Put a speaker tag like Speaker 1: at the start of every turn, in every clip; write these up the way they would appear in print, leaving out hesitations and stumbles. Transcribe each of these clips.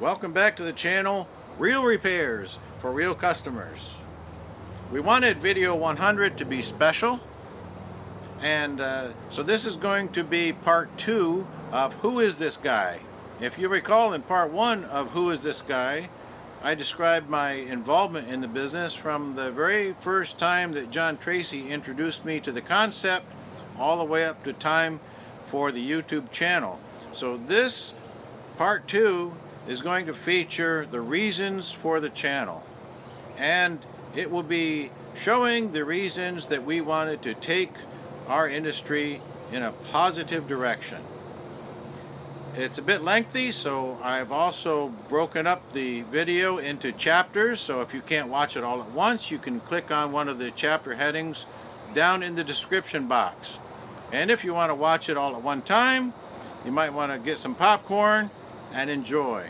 Speaker 1: Welcome back to the channel, Real Repairs for Real Customers. We wanted video 100 to be special, and so this is going to be part 2 of Who is This Guy? If you recall, in part 1 of Who is This Guy, I described my involvement in the business from the very first time that John Tracy introduced me to the concept all the way up to time for the YouTube channel. So this part 2 is going to feature the reasons for the channel, and it will be showing the reasons that we wanted to take our industry in a positive direction. It's a bit lengthy, so I've also broken up the video into chapters, so if you can't watch it all at once, you can click on one of the chapter headings down in the description box. And if you want to watch it all at one time, you might want to get some popcorn and enjoy.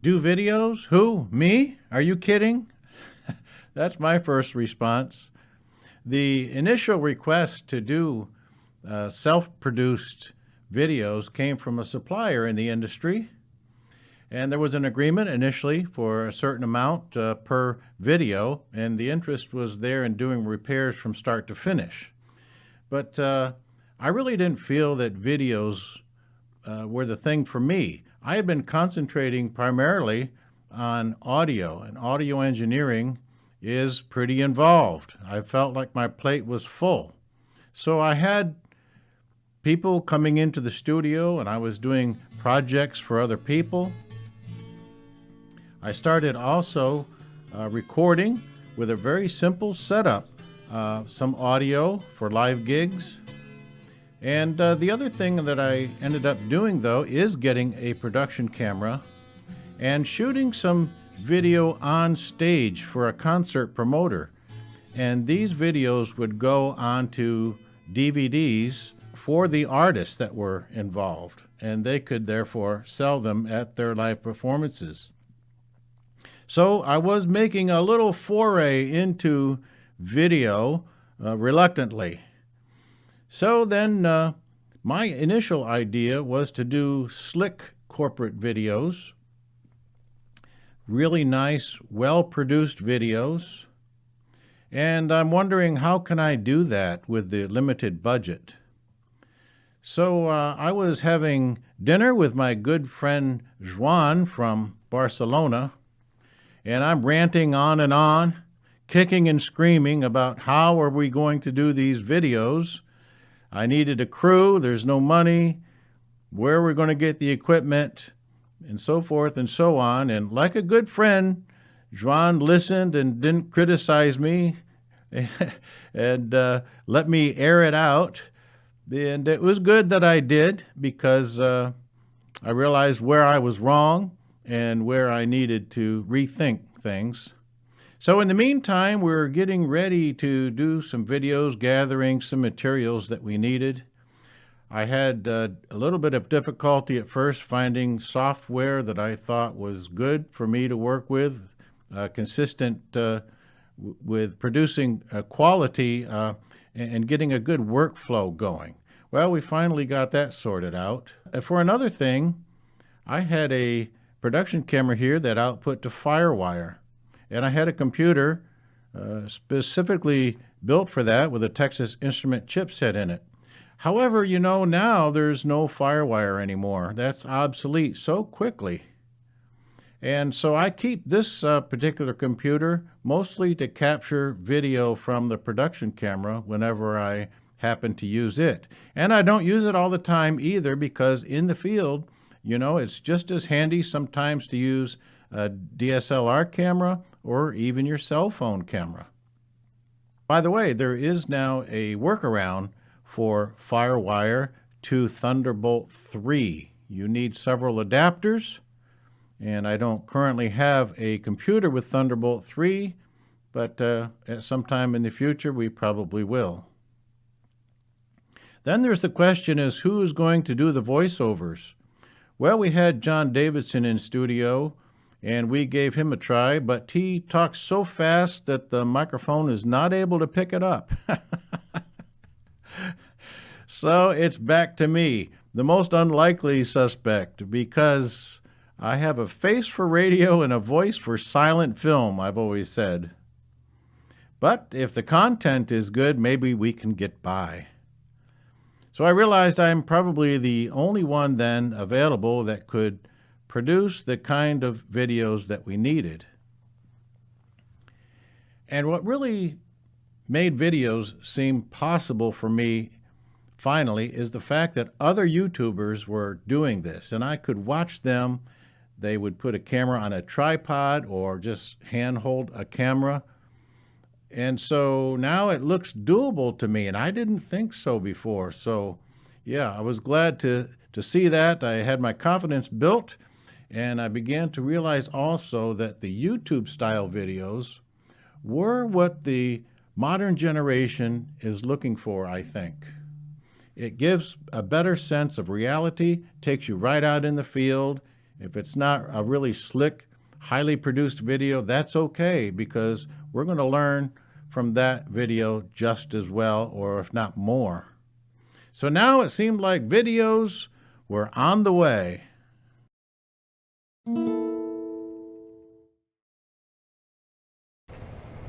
Speaker 1: Do videos? Who? Me? Are you kidding? That's my first response. The initial request to do self-produced videos came from a supplier in the industry, and there was an agreement initially for a certain amount per video, and the interest was there in doing repairs from start to finish. But I really didn't feel that videos were the thing for me. I had been concentrating primarily on audio, and audio engineering is pretty involved. I felt like my plate was full. So I had people coming into the studio, and I was doing projects for other people. I started also recording with a very simple setup, some audio for live gigs. And the other thing that I ended up doing, though, is getting a production camera and shooting some video on stage for a concert promoter. And these videos would go onto DVDs for the artists that were involved, and they could therefore sell them at their live performances. So I was making a little foray into video reluctantly. So then my initial idea was to do slick corporate videos, really nice, well-produced videos, and I'm wondering how can I do that with the limited budget. So I was having dinner with my good friend Juan from Barcelona, and I'm ranting on, kicking and screaming about how are we going to do these videos. I needed a crew, there's no money, where we're going to get the equipment, and so forth and so on. And like a good friend, Juan listened and didn't criticize me and let me air it out. And it was good that I did, because I realized where I was wrong and where I needed to rethink things. So in the meantime, we're getting ready to do some videos, gathering some materials that we needed. I had a little bit of difficulty at first finding software that I thought was good for me to work with, consistent with producing quality and getting a good workflow going. Well, we finally got that sorted out. For another thing, I had a production camera here that output to FireWire. And I had a computer specifically built for that with a Texas Instrument chipset in it. However, you know, now there's no FireWire anymore. That's obsolete so quickly. And so I keep this particular computer mostly to capture video from the production camera whenever I happen to use it. And I don't use it all the time either, because in the field, you know, it's just as handy sometimes to use a DSLR camera or even your cell phone camera. By the way, there is now a workaround for FireWire to Thunderbolt 3. You need several adapters, and I don't currently have a computer with Thunderbolt 3, but at some time in the future we probably will. Then there's the question is who's going to do the voiceovers? Well, we had John Davidson in studio, and we gave him a try, but he talks so fast that the microphone is not able to pick it up. So it's back to me, the most unlikely suspect, because I have a face for radio and a voice for silent film, I've always said. But if the content is good, maybe we can get by. So I realized I'm probably the only one then available that could produce the kind of videos that we needed. And what really made videos seem possible for me finally is the fact that other YouTubers were doing this, and I could watch them. They would put a camera on a tripod or just handhold a camera. And so now it looks doable to me, and I didn't think so before. So yeah, I was glad to see that. I had my confidence built, and I began to realize also that the YouTube style videos were what the modern generation is looking for, I think. It gives a better sense of reality, takes you right out in the field. If it's not a really slick, highly produced video, that's okay, because we're going to learn from that video just as well, or if not more. So now it seemed like videos were on the way.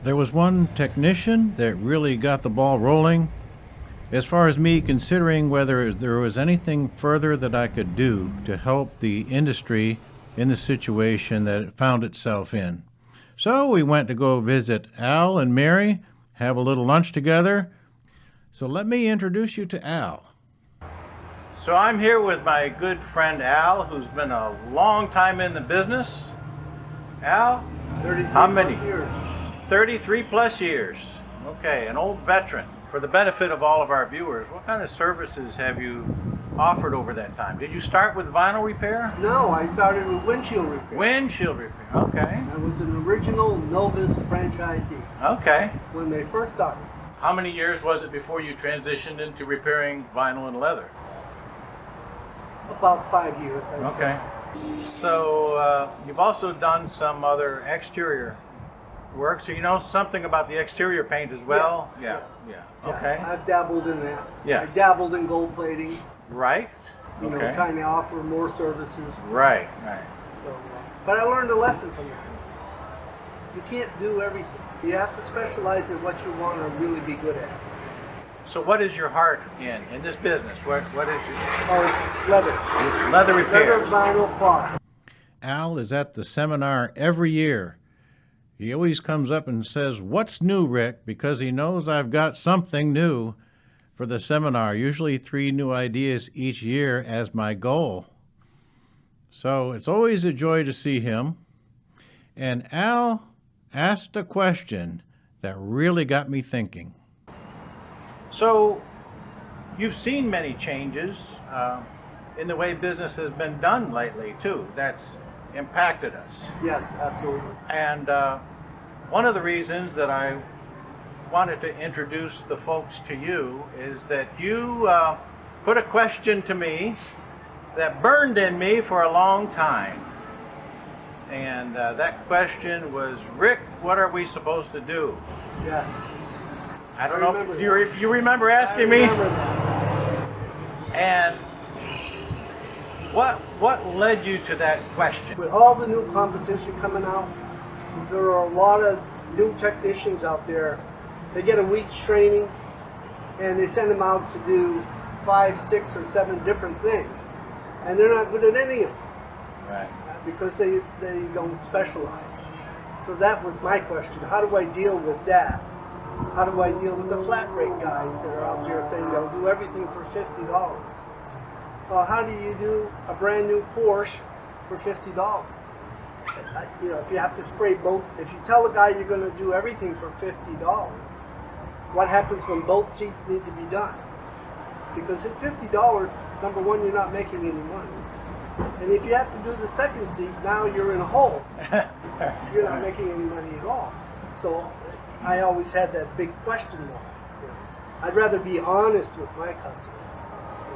Speaker 1: There was one technician that really got the ball rolling as far as me considering whether there was anything further that I could do to help the industry in the situation that it found itself in. So we went to go visit Al and Mary, have a little lunch together. So let me introduce you to Al. So I'm here with my good friend Al, who's been a long time in the business. Al,
Speaker 2: 33
Speaker 1: how many?
Speaker 2: plus years.
Speaker 1: 33 plus years. Okay, an old veteran. For the benefit of all of our viewers, what kind of services have you offered over that time? Did you start with vinyl repair?
Speaker 2: No, I started with windshield repair.
Speaker 1: Windshield repair, okay.
Speaker 2: I was an original Novus franchisee
Speaker 1: Okay.
Speaker 2: when they first started.
Speaker 1: How many years was it before you transitioned into repairing vinyl and leather?
Speaker 2: About 5 years, I'd
Speaker 1: Okay. So you've also done some other exterior work, so you know something about the exterior paint as well?
Speaker 2: Yes,
Speaker 1: Yeah.
Speaker 2: say.
Speaker 1: Okay.
Speaker 2: I've dabbled in that.
Speaker 1: Yeah.
Speaker 2: I dabbled in gold plating,
Speaker 1: Right.
Speaker 2: you know,
Speaker 1: Okay.
Speaker 2: trying to offer more services.
Speaker 1: Right.
Speaker 2: So, but I learned a lesson from that. You can't do everything. You have to specialize in what you want to really be good at.
Speaker 1: So what is your heart in this business? What is your
Speaker 2: Oh, it's leather.
Speaker 1: leather repair?
Speaker 2: Leather, vinyl, cloth.
Speaker 1: Al is at the seminar every year. He always comes up and says, "What's new, Rick?" Because he knows I've got something new for the seminar, usually 3 new ideas each year as my goal. So it's always a joy to see him. And Al asked a question that really got me thinking. So you've seen many changes in the way business has been done lately, too. That's impacted us.
Speaker 2: Yes, absolutely.
Speaker 1: And one of the reasons that I wanted to introduce the folks to you is that you put a question to me that burned in me for a long time. And that question was, Rick, what are we supposed to do?
Speaker 2: Yes.
Speaker 1: I don't
Speaker 2: I
Speaker 1: know if
Speaker 2: remember
Speaker 1: you remember asking me.
Speaker 2: I remember that.
Speaker 1: And what led you to that question?
Speaker 2: With all the new competition coming out, there are a lot of new technicians out there. They get a week's training and they send them out to do 5, 6, or 7 different things. And they're not good at any of them.
Speaker 1: Right.
Speaker 2: Because they don't specialize. So that was my question. How do I deal with that? How do I deal with the flat rate guys that are out there saying they'll do everything for $50? Well, how do you do a brand new Porsche for $50? You know, if you have to spray both, if you tell a guy you're going to do everything for $50, what happens when both seats need to be done? Because at $50, number one, you're not making any money. And if you have to do the second seat, now you're in a hole. You're not making any money at all. So I always had that big question mark. You know, I'd rather be honest with my customer.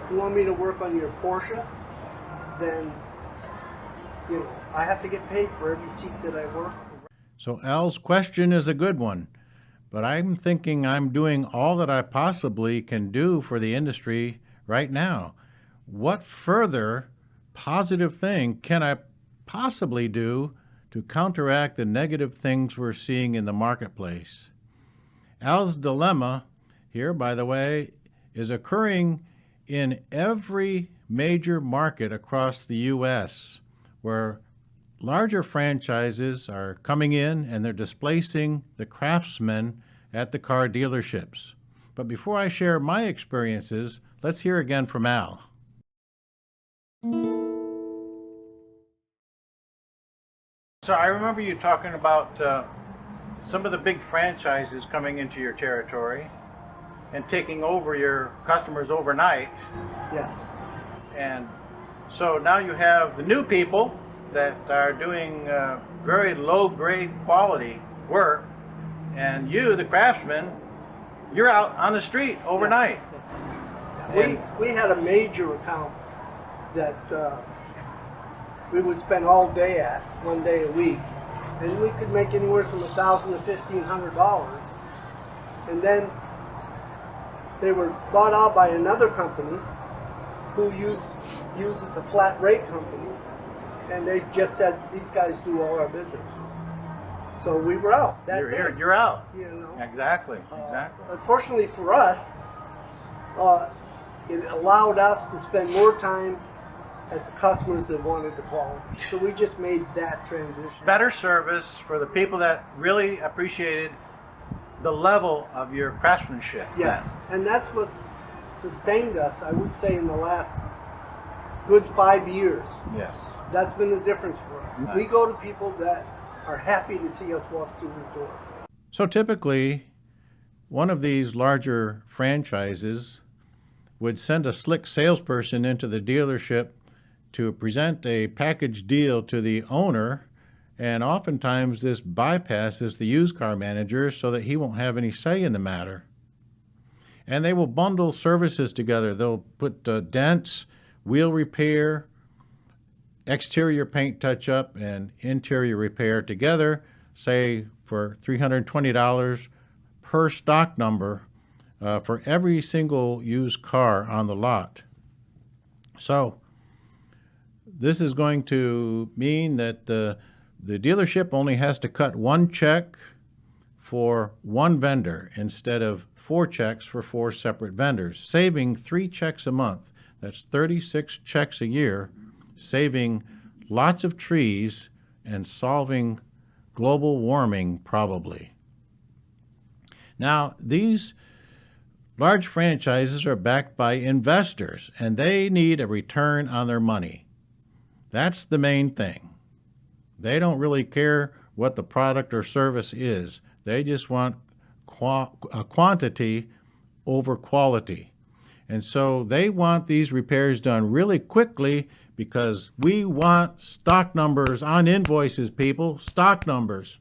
Speaker 2: If you want me to work on your Porsche, then You know, I have to get paid for every seat that I work.
Speaker 1: So Al's question is a good one, but I'm thinking I'm doing all that I possibly can do for the industry right now. What further positive thing can I possibly do to counteract the negative things we're seeing in the marketplace? Al's dilemma here, by the way, is occurring in every major market across the U.S. where larger franchises are coming in and they're displacing the craftsmen at the car dealerships. But before I share my experiences, let's hear again from Al. So I remember you talking about some of the big franchises coming into your territory and taking over your customers overnight.
Speaker 2: Yes.
Speaker 1: And so now you have the new people that are doing very low-grade quality work, and you, the craftsman, you're out on the street overnight.
Speaker 2: Yes. We had a major account that we would spend all day at, 1 day a week, and we could make anywhere from $1,000 to $1,500. And then they were bought out by another company who uses a flat rate company, and they just said, these guys do all our business. So we were out.
Speaker 1: You're out.
Speaker 2: You know.
Speaker 1: Exactly.
Speaker 2: Unfortunately for us, it allowed us to spend more time at the customers that wanted the quality. So we just made that transition.
Speaker 1: Better service for the people that really appreciated the level of your craftsmanship.
Speaker 2: Yes, and that's what's sustained us, I would say, in the last good 5 years.
Speaker 1: Yes.
Speaker 2: That's been the difference for us.
Speaker 1: Nice.
Speaker 2: We go to people that are happy to see us walk through the door.
Speaker 1: So typically, one of these larger franchises would send a slick salesperson into the dealership to present a package deal to the owner, and oftentimes this bypasses the used car manager so that he won't have any say in the matter. And they will bundle services together. They'll put dents, wheel repair, exterior paint touch-up, and interior repair together, say for $320 per stock number for every single used car on the lot. So this is going to mean that the dealership only has to cut one check for one vendor instead of 4 checks for 4 separate vendors, saving 3 checks a month. That's 36 checks a year, saving lots of trees and solving global warming probably. Now, these large franchises are backed by investors, and they need a return on their money. That's the main thing. They don't really care what the product or service is. They just want quantity over quality. And so they want these repairs done really quickly because we want stock numbers on invoices, people, stock numbers.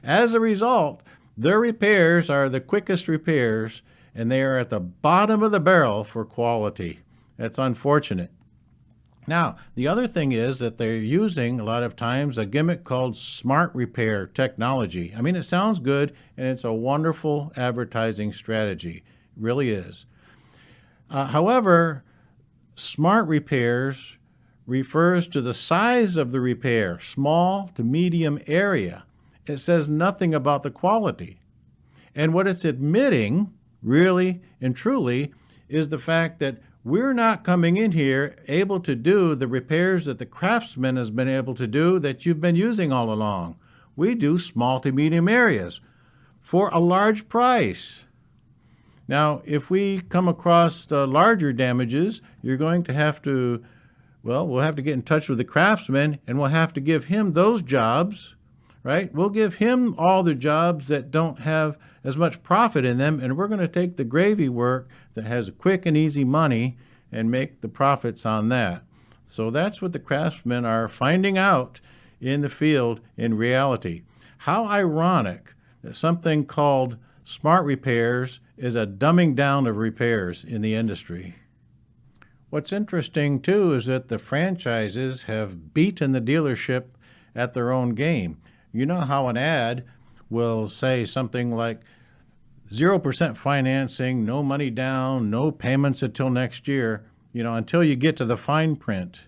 Speaker 1: As a result, their repairs are the quickest repairs, and they are at the bottom of the barrel for quality. That's unfortunate. Now, the other thing is that they're using, a lot of times, a gimmick called smart repair technology. I mean, it sounds good, and it's a wonderful advertising strategy. It really is. However, smart repairs refers to the size of the repair, small to medium area. It says nothing about the quality. And what it's admitting, really and truly, is the fact that we're not coming in here able to do the repairs that the craftsman has been able to do that you've been using all along. We do small to medium areas for a large price. Now, if we come across larger damages, you're going to have to, well, we'll have to get in touch with the craftsman, and we'll have to give him those jobs, right? We'll give him all the jobs that don't have as much profit in them, and we're going to take the gravy work that has quick and easy money and make the profits on that. So that's what the craftsmen are finding out in the field in reality. How ironic that something called smart repairs is a dumbing down of repairs in the industry. What's interesting too is that the franchises have beaten the dealership at their own game. You know how an ad will say something like 0% financing, no money down, no payments until next year, until you get to the fine print.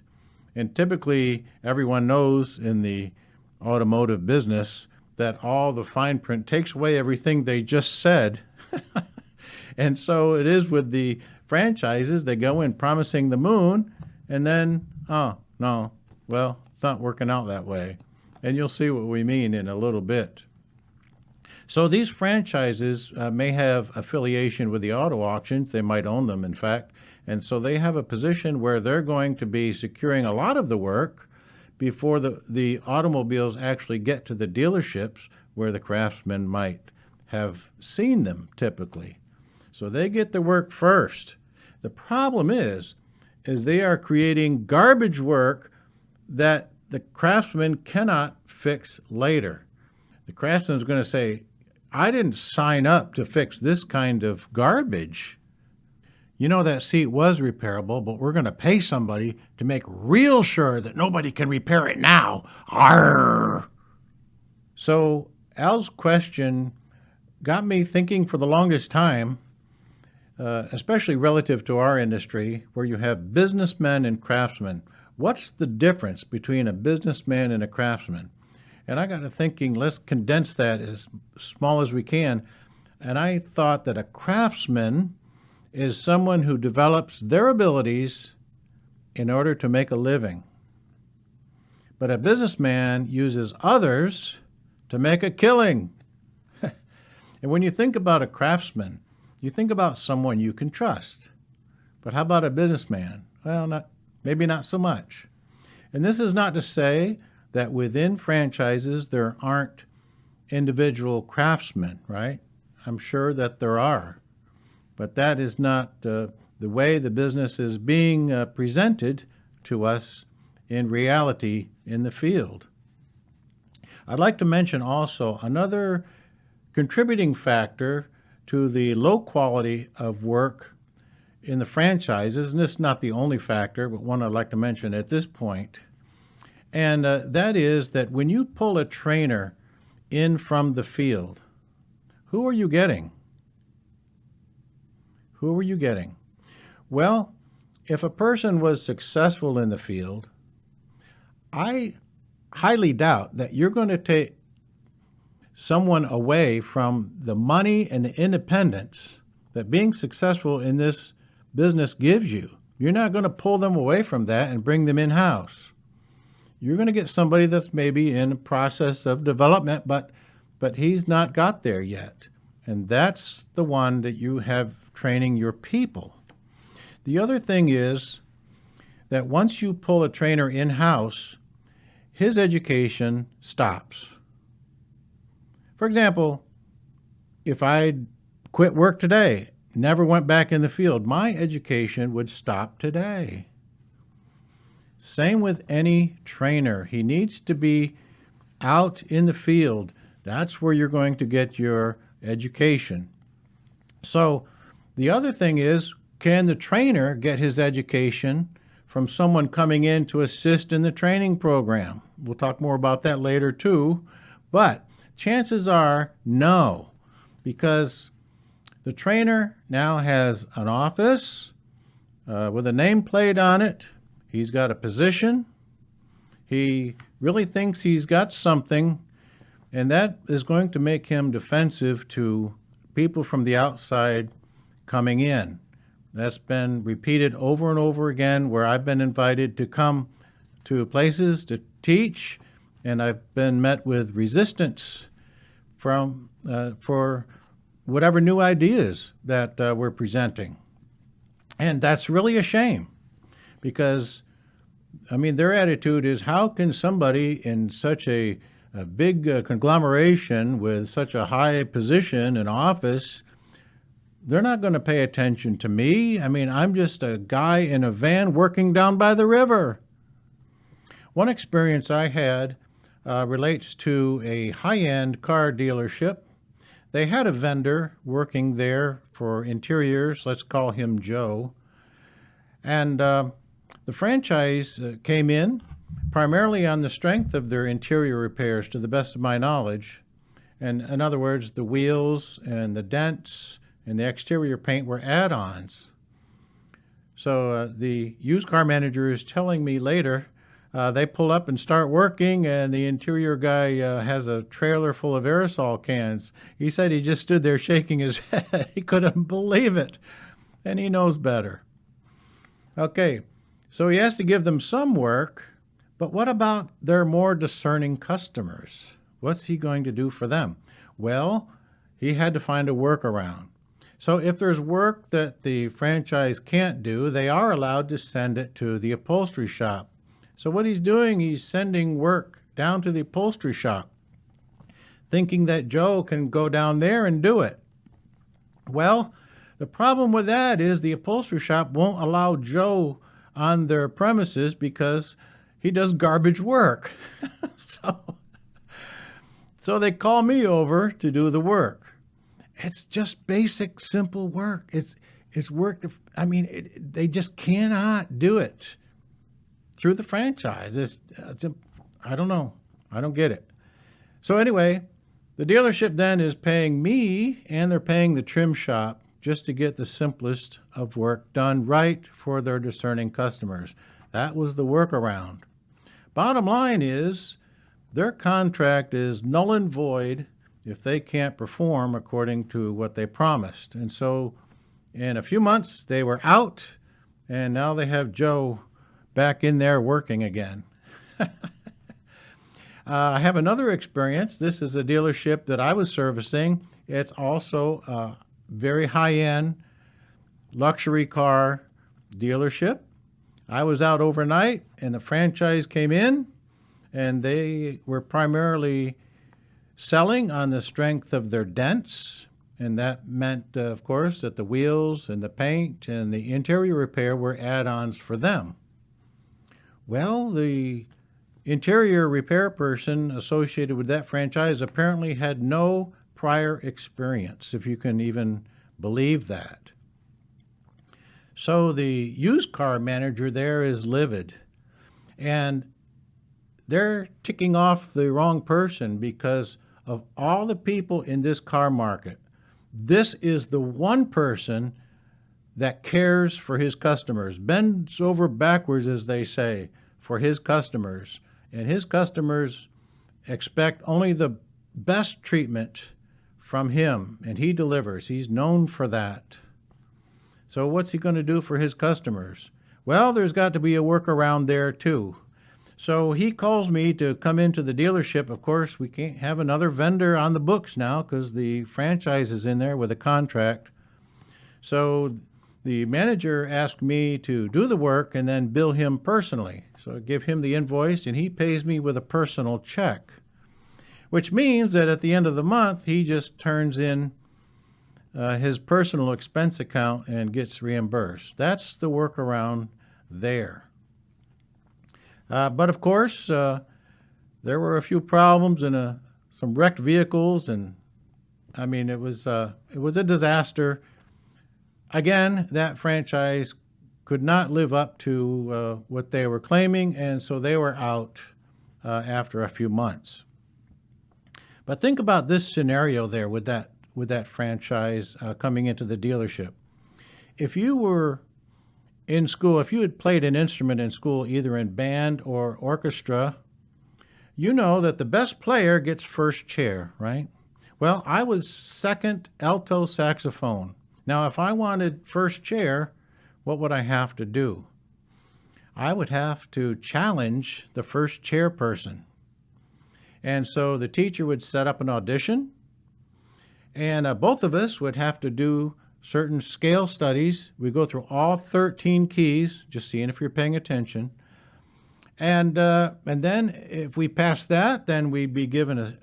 Speaker 1: And typically, everyone knows in the automotive business that all the fine print takes away everything they just said. And so it is with the franchises. They go in promising the moon, and then, oh, no, well, it's not working out that way. And you'll see what we mean in a little bit. So these franchises may have affiliation with the auto auctions. They might own them, in fact. And so they have a position where they're going to be securing a lot of the work before the automobiles actually get to the dealerships where the craftsmen might have seen them typically. So they get the work first. The problem is they are creating garbage work that the craftsman cannot fix later. The craftsman is going to say, I didn't sign up to fix this kind of garbage. That seat was repairable, but we're going to pay somebody to make real sure that nobody can repair it now. Arr! So Al's question got me thinking for the longest time, especially relative to our industry, where you have businessmen and craftsmen. What's the difference between a businessman and a craftsman? And I got to thinking, let's condense that as small as we can. And I thought that a craftsman is someone who develops their abilities in order to make a living. But a businessman uses others to make a killing. And when you think about a craftsman, you think about someone you can trust. But how about a businessman? Well, maybe not so much. And this is not to say that within franchises there aren't individual craftsmen, right? I'm sure that there are. But that is not the way the business is being presented to us in reality in the field. I'd like to mention also another contributing factor to the low quality of work in the franchises, and this is not the only factor, but one I'd like to mention at this point. And that is that when you pull a trainer in from the field, who are you getting? Who are you getting? Well, if a person was successful in the field, I highly doubt that you're going to take someone away from the money and the independence that being successful in this business gives you. You're not going to pull them away from that and bring them in-house. You're going to get somebody that's maybe in a process of development, but he's not got there yet. And that's the one that you have training your people. The other thing is that once you pull a trainer in-house, his education stops. For example, if I quit work today, never went back in the field, my education would stop today. Same with any trainer. He needs to be out in the field. That's where you're going to get your education. So the other thing is, can the trainer get his education from someone coming in to assist in the training program? We'll talk more about that later too. But chances are no, because the trainer now has an office with a nameplate on it. He's got a position. He really thinks he's got something, and that is going to make him defensive to people from the outside coming in. That's been repeated over and over again where I've been invited to come to places to teach, and I've been met with resistance from for whatever new ideas that we're presenting. And that's really a shame, because their attitude is, how can somebody in such a big conglomeration with such a high position in office, they're not going to pay attention to me. I'm just a guy in a van working down by the river. One experience I had relates to a high-end car dealership. They had a vendor working there for interiors, let's call him Joe. And the franchise came in primarily on the strength of their interior repairs, to the best of my knowledge. And in other words, the wheels and the dents and the exterior paint were add-ons. So the used car manager is telling me later, they pull up and start working, and the interior guy has a trailer full of aerosol cans. He said he just stood there shaking his head. He couldn't believe it, and he knows better. Okay, so he has to give them some work, but what about their more discerning customers? What's he going to do for them? Well, he had to find a workaround. So if there's work that the franchise can't do, they are allowed to send it to the upholstery shop. So what he's doing, he's sending work down to the upholstery shop, thinking that Joe can go down there and do it. Well, the problem with that is the upholstery shop won't allow Joe on their premises because he does garbage work. So they call me over to do the work. It's just basic, simple work. It's work that, they just cannot do it through the franchise. I don't know. I don't get it. So anyway, the dealership then is paying me, and they're paying the trim shop just to get the simplest of work done right for their discerning customers. That was the workaround. Bottom line is, their contract is null and void if they can't perform according to what they promised. And so in a few months, they were out, and now they have Joe back in there working again. I have another experience. This is a dealership that I was servicing. It's also a very high-end luxury car dealership. I was out overnight, and the franchise came in, and they were primarily selling on the strength of their dents, and that meant, of course, that the wheels and the paint and the interior repair were add-ons for them. Well, the interior repair person associated with that franchise apparently had no prior experience, if you can even believe that. So the used car manager there is livid, and they're ticking off the wrong person because of all the people in this car market. This is the one person that cares for his customers, bends over backwards, as they say, for his customers. And his customers expect only the best treatment from him, and he delivers. He's known for that. So what's he going to do for his customers? Well, there's got to be a workaround there too. So he calls me to come into the dealership. Of course, we can't have another vendor on the books now because the franchise is in there with a contract. So the manager asked me to do the work and then bill him personally. So I give him the invoice, and he pays me with a personal check, which means that at the end of the month, he just turns in his personal expense account and gets reimbursed. That's the workaround there. But of course, there were a few problems and some wrecked vehicles, and it was a disaster. Again, that franchise could not live up to what they were claiming, and so they were out after a few months. But think about this scenario there with that franchise coming into the dealership. If you were in school, if you had played an instrument in school, either in band or orchestra, you know that the best player gets first chair, right? Well, I was second alto saxophone. Now, if I wanted first chair, what would I have to do? I would have to challenge the first chair person. And so the teacher would set up an audition, and both of us would have to do certain scale studies. We go through all 13 keys, just seeing if you're paying attention. And then if we passed that, then we'd be given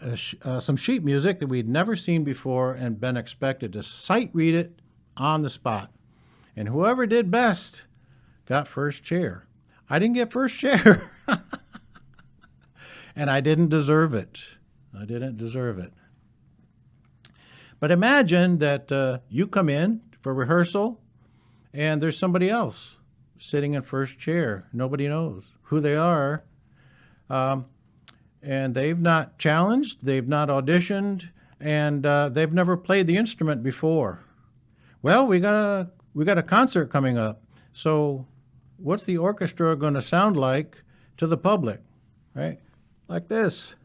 Speaker 1: some sheet music that we'd never seen before and been expected to sight read it on the spot. And whoever did best got first chair. I didn't get first chair. And I didn't deserve it. I didn't deserve it. But imagine that you come in for rehearsal and there's somebody else sitting in first chair. Nobody knows who they are. And they've not challenged, they've not auditioned, and they've never played the instrument before. Well, we got a concert coming up. So what's the orchestra going to sound like to the public, right? Like this.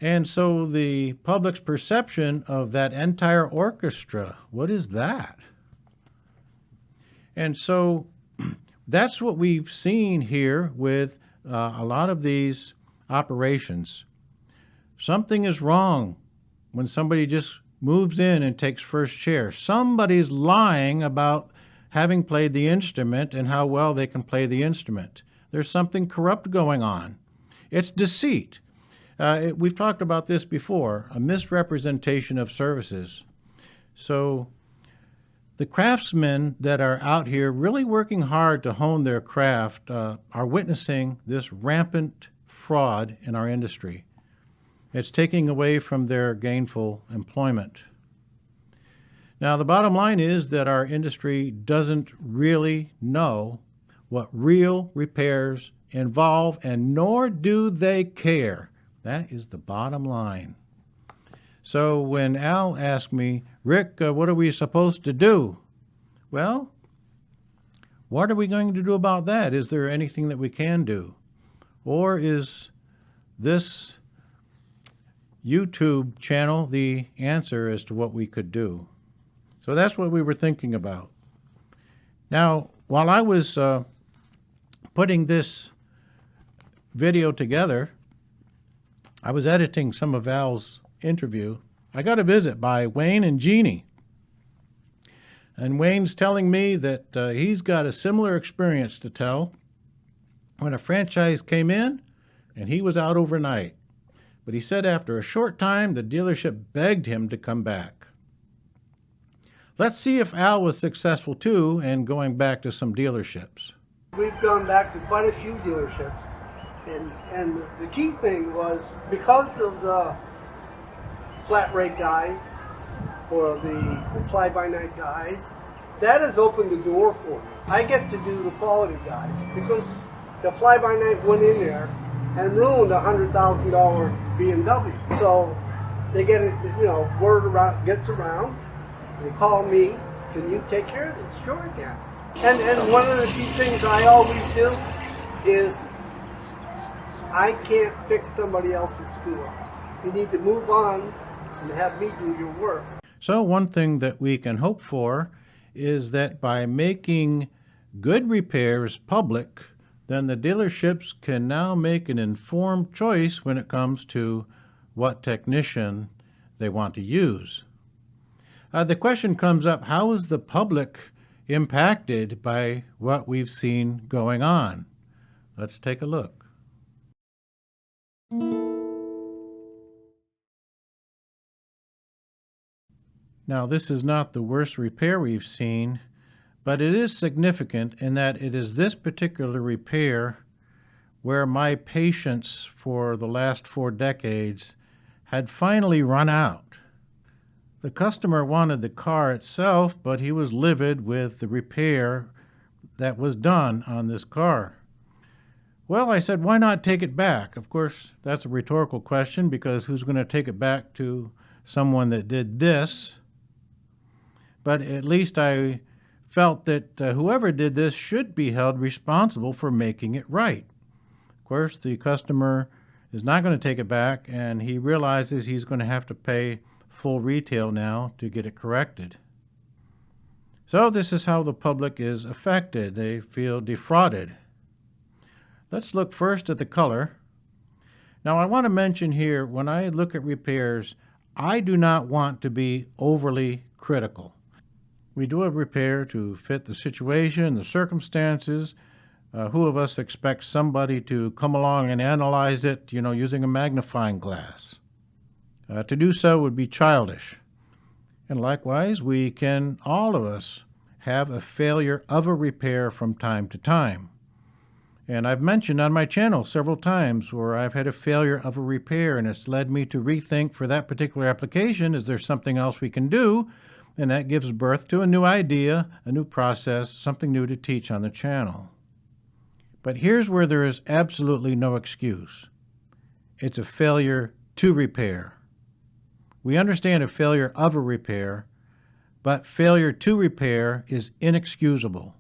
Speaker 1: And so the public's perception of that entire orchestra, what is that? And so that's what we've seen here with a lot of these operations. Something is wrong when somebody just moves in and takes first chair. Somebody's lying about having played the instrument and how well they can play the instrument. There's something corrupt going on. It's deceit. We've talked about this before, a misrepresentation of services. So the craftsmen that are out here really working hard to hone their craft are witnessing this rampant fraud in our industry. It's taking away from their gainful employment. Now, the bottom line is that our industry doesn't really know what real repairs involve, and nor do they care. That is the bottom line. So when Al asked me, Rick, what are we supposed to do? Well, what are we going to do about that? Is there anything that we can do? Or is this YouTube channel the answer as to what we could do? So that's what we were thinking about. Now, while I was putting this video together, I was editing some of Al's interview. I got a visit by Wayne and Jeannie. And Wayne's telling me that he's got a similar experience to tell when a franchise came in and he was out overnight. But he said after a short time, the dealership begged him to come back. Let's see if Al was successful too in going back to some dealerships.
Speaker 2: We've gone back to quite a few dealerships. And the key thing was because of the flat rate guys or the fly-by-night guys, that has opened the door for me. I get to do the quality guys because the fly-by-night went in there and ruined a $100,000 BMW. So they get it, word around, gets around. They call me, can you take care of this? Sure I can. And one of the key things I always do is I can't fix somebody else's screw up. You need to move on and have me do your work.
Speaker 1: So one thing that we can hope for is that by making good repairs public, then the dealerships can now make an informed choice when it comes to what technician they want to use. The question comes up, how is the public impacted by what we've seen going on? Let's take a look. Now, this is not the worst repair we've seen, but it is significant in that it is this particular repair where my patience for the last 4 decades had finally run out. The customer wanted the car itself, but he was livid with the repair that was done on this car. Well, I said, why not take it back? Of course, that's a rhetorical question because who's going to take it back to someone that did this? But at least I felt that whoever did this should be held responsible for making it right. Of course, the customer is not going to take it back, and he realizes he's going to have to pay full retail now to get it corrected. So this is how the public is affected. They feel defrauded. Let's look first at the color. Now, I want to mention here, when I look at repairs, I do not want to be overly critical. We do a repair to fit the situation, the circumstances. Who of us expects somebody to come along and analyze it, using a magnifying glass? To do so would be childish. And likewise, we can, all of us, have a failure of a repair from time to time. And I've mentioned on my channel several times where I've had a failure of a repair, and it's led me to rethink for that particular application, is there something else we can do? And that gives birth to a new idea, a new process, something new to teach on the channel. But here's where there is absolutely no excuse. It's a failure to repair. We understand a failure of a repair, but failure to repair is inexcusable.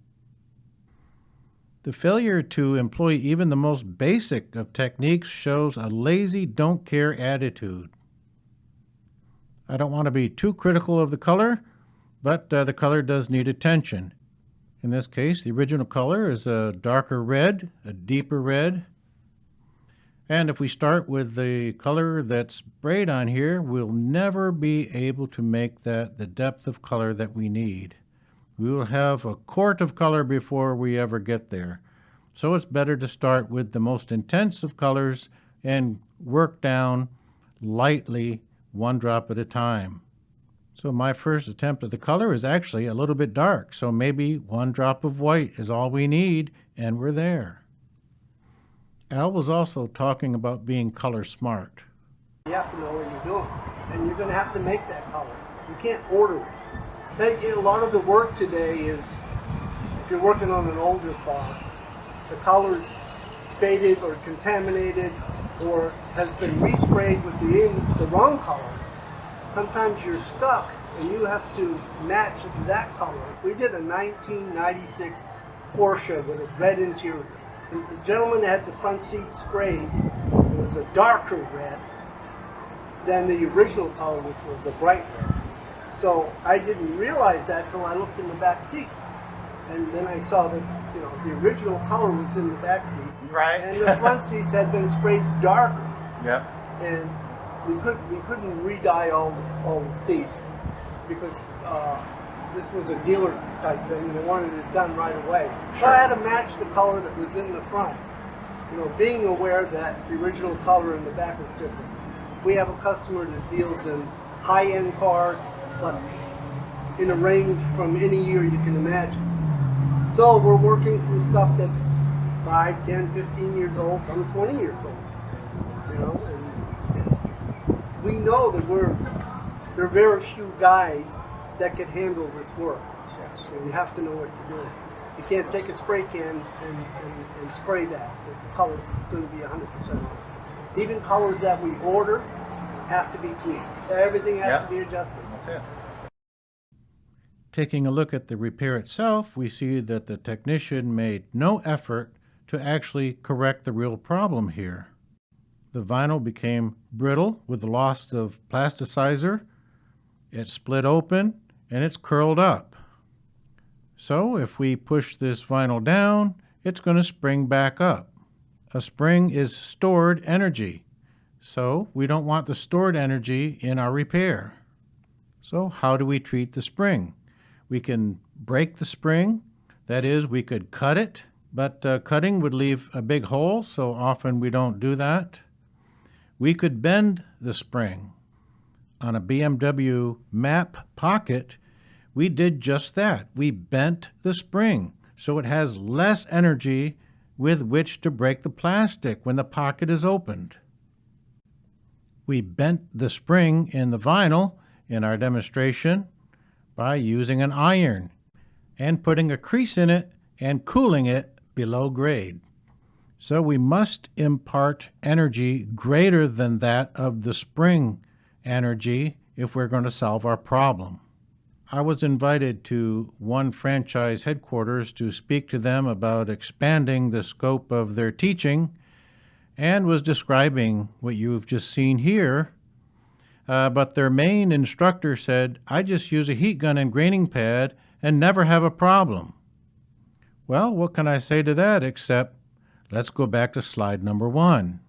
Speaker 1: The failure to employ even the most basic of techniques shows a lazy, don't care attitude. I don't want to be too critical of the color, but the color does need attention. In this case, the original color is a darker red, a deeper red. And if we start with the color that's sprayed on here, we'll never be able to make that the depth of color that we need. We will have a quart of color before we ever get there. So it's better to start with the most intense of colors and work down lightly, one drop at a time. So my first attempt at the color is actually a little bit dark, so maybe one drop of white is all we need, and we're there. Al was also talking about being color smart.
Speaker 2: You have to know what you're doing, and you're going to have to make that color. You can't order it. A lot of the work today is, if you're working on an older car, the color's faded or contaminated or has been resprayed with the wrong color. Sometimes you're stuck and you have to match that color. We did a 1996 Porsche with a red interior. And the gentleman that had the front seat sprayed, it was a darker red than the original color, which was a bright red. So I didn't realize that till I looked in the back seat. And then I saw that, the original color was in the back seat.
Speaker 1: Right.
Speaker 2: And the front seats had been sprayed darker.
Speaker 1: Yep.
Speaker 2: And we couldn't re-dye all the seats because this was a dealer type thing and they wanted it done right away. So I had to match the color that was in the front. Being aware that the original color in the back was different. We have a customer that deals in high-end cars, but in a range from any year you can imagine. So we're working from stuff that's 5, 10, 15 years old, some 20 years old. And we know that there are very few guys that can handle this work. So you have to know what you're doing. You can't take a spray can and spray that, because the color's going to be 100% off. Even colors that we order have to be tweaked. Everything has to be adjusted.
Speaker 1: That's it. Taking a look at the repair itself, we see that the technician made no effort to actually correct the real problem here. The vinyl became brittle with the loss of plasticizer. It split open and it's curled up. So if we push this vinyl down, it's going to spring back up. A spring is stored energy, so we don't want the stored energy in our repair. So how do we treat the spring? We can break the spring, that is, we could cut it, but cutting would leave a big hole, so often we don't do that. We could bend the spring. On a BMW map pocket, we did just that. We bent the spring, so it has less energy with which to break the plastic when the pocket is opened. We bent the spring in the vinyl in our demonstration by using an iron and putting a crease in it and cooling it below grade. So we must impart energy greater than that of the spring energy if we're going to solve our problem. I was invited to one franchise headquarters to speak to them about expanding the scope of their teaching, and was describing what you've just seen here. But their main instructor said, I just use a heat gun and graining pad and never have a problem. Well, what can I say to that except, let's go back to slide number 1.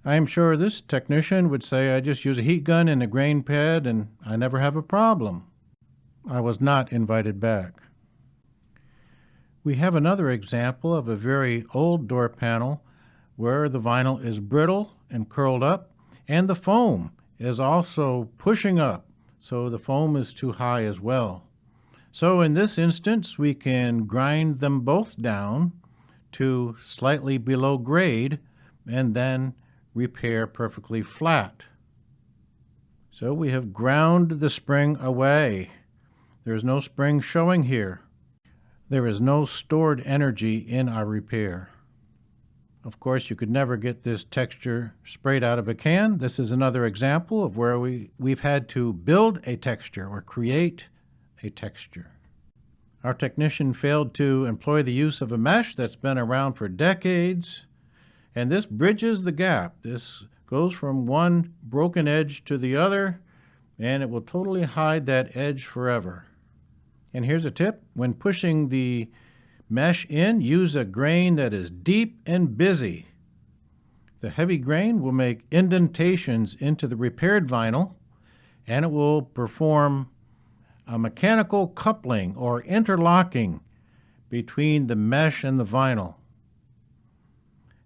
Speaker 1: I am sure this technician would say, I just use a heat gun and a grain pad and I never have a problem. I was not invited back. We have another example of a very old door panel where the vinyl is brittle and curled up, and the foam is also pushing up, so the foam is too high as well. So in this instance, we can grind them both down to slightly below grade and then repair perfectly flat. So we have ground the spring away. There is no spring showing here. There is no stored energy in our repair. Of course, you could never get this texture sprayed out of a can. This is another example of where we've had to build a texture or create a texture. Our technician failed to employ the use of a mesh that's been around for decades, and this bridges the gap. This goes from one broken edge to the other, and it will totally hide that edge forever. And here's a tip. When pushing the mesh in, use a grain that is deep and busy. The heavy grain will make indentations into the repaired vinyl, and it will perform a mechanical coupling or interlocking between the mesh and the vinyl.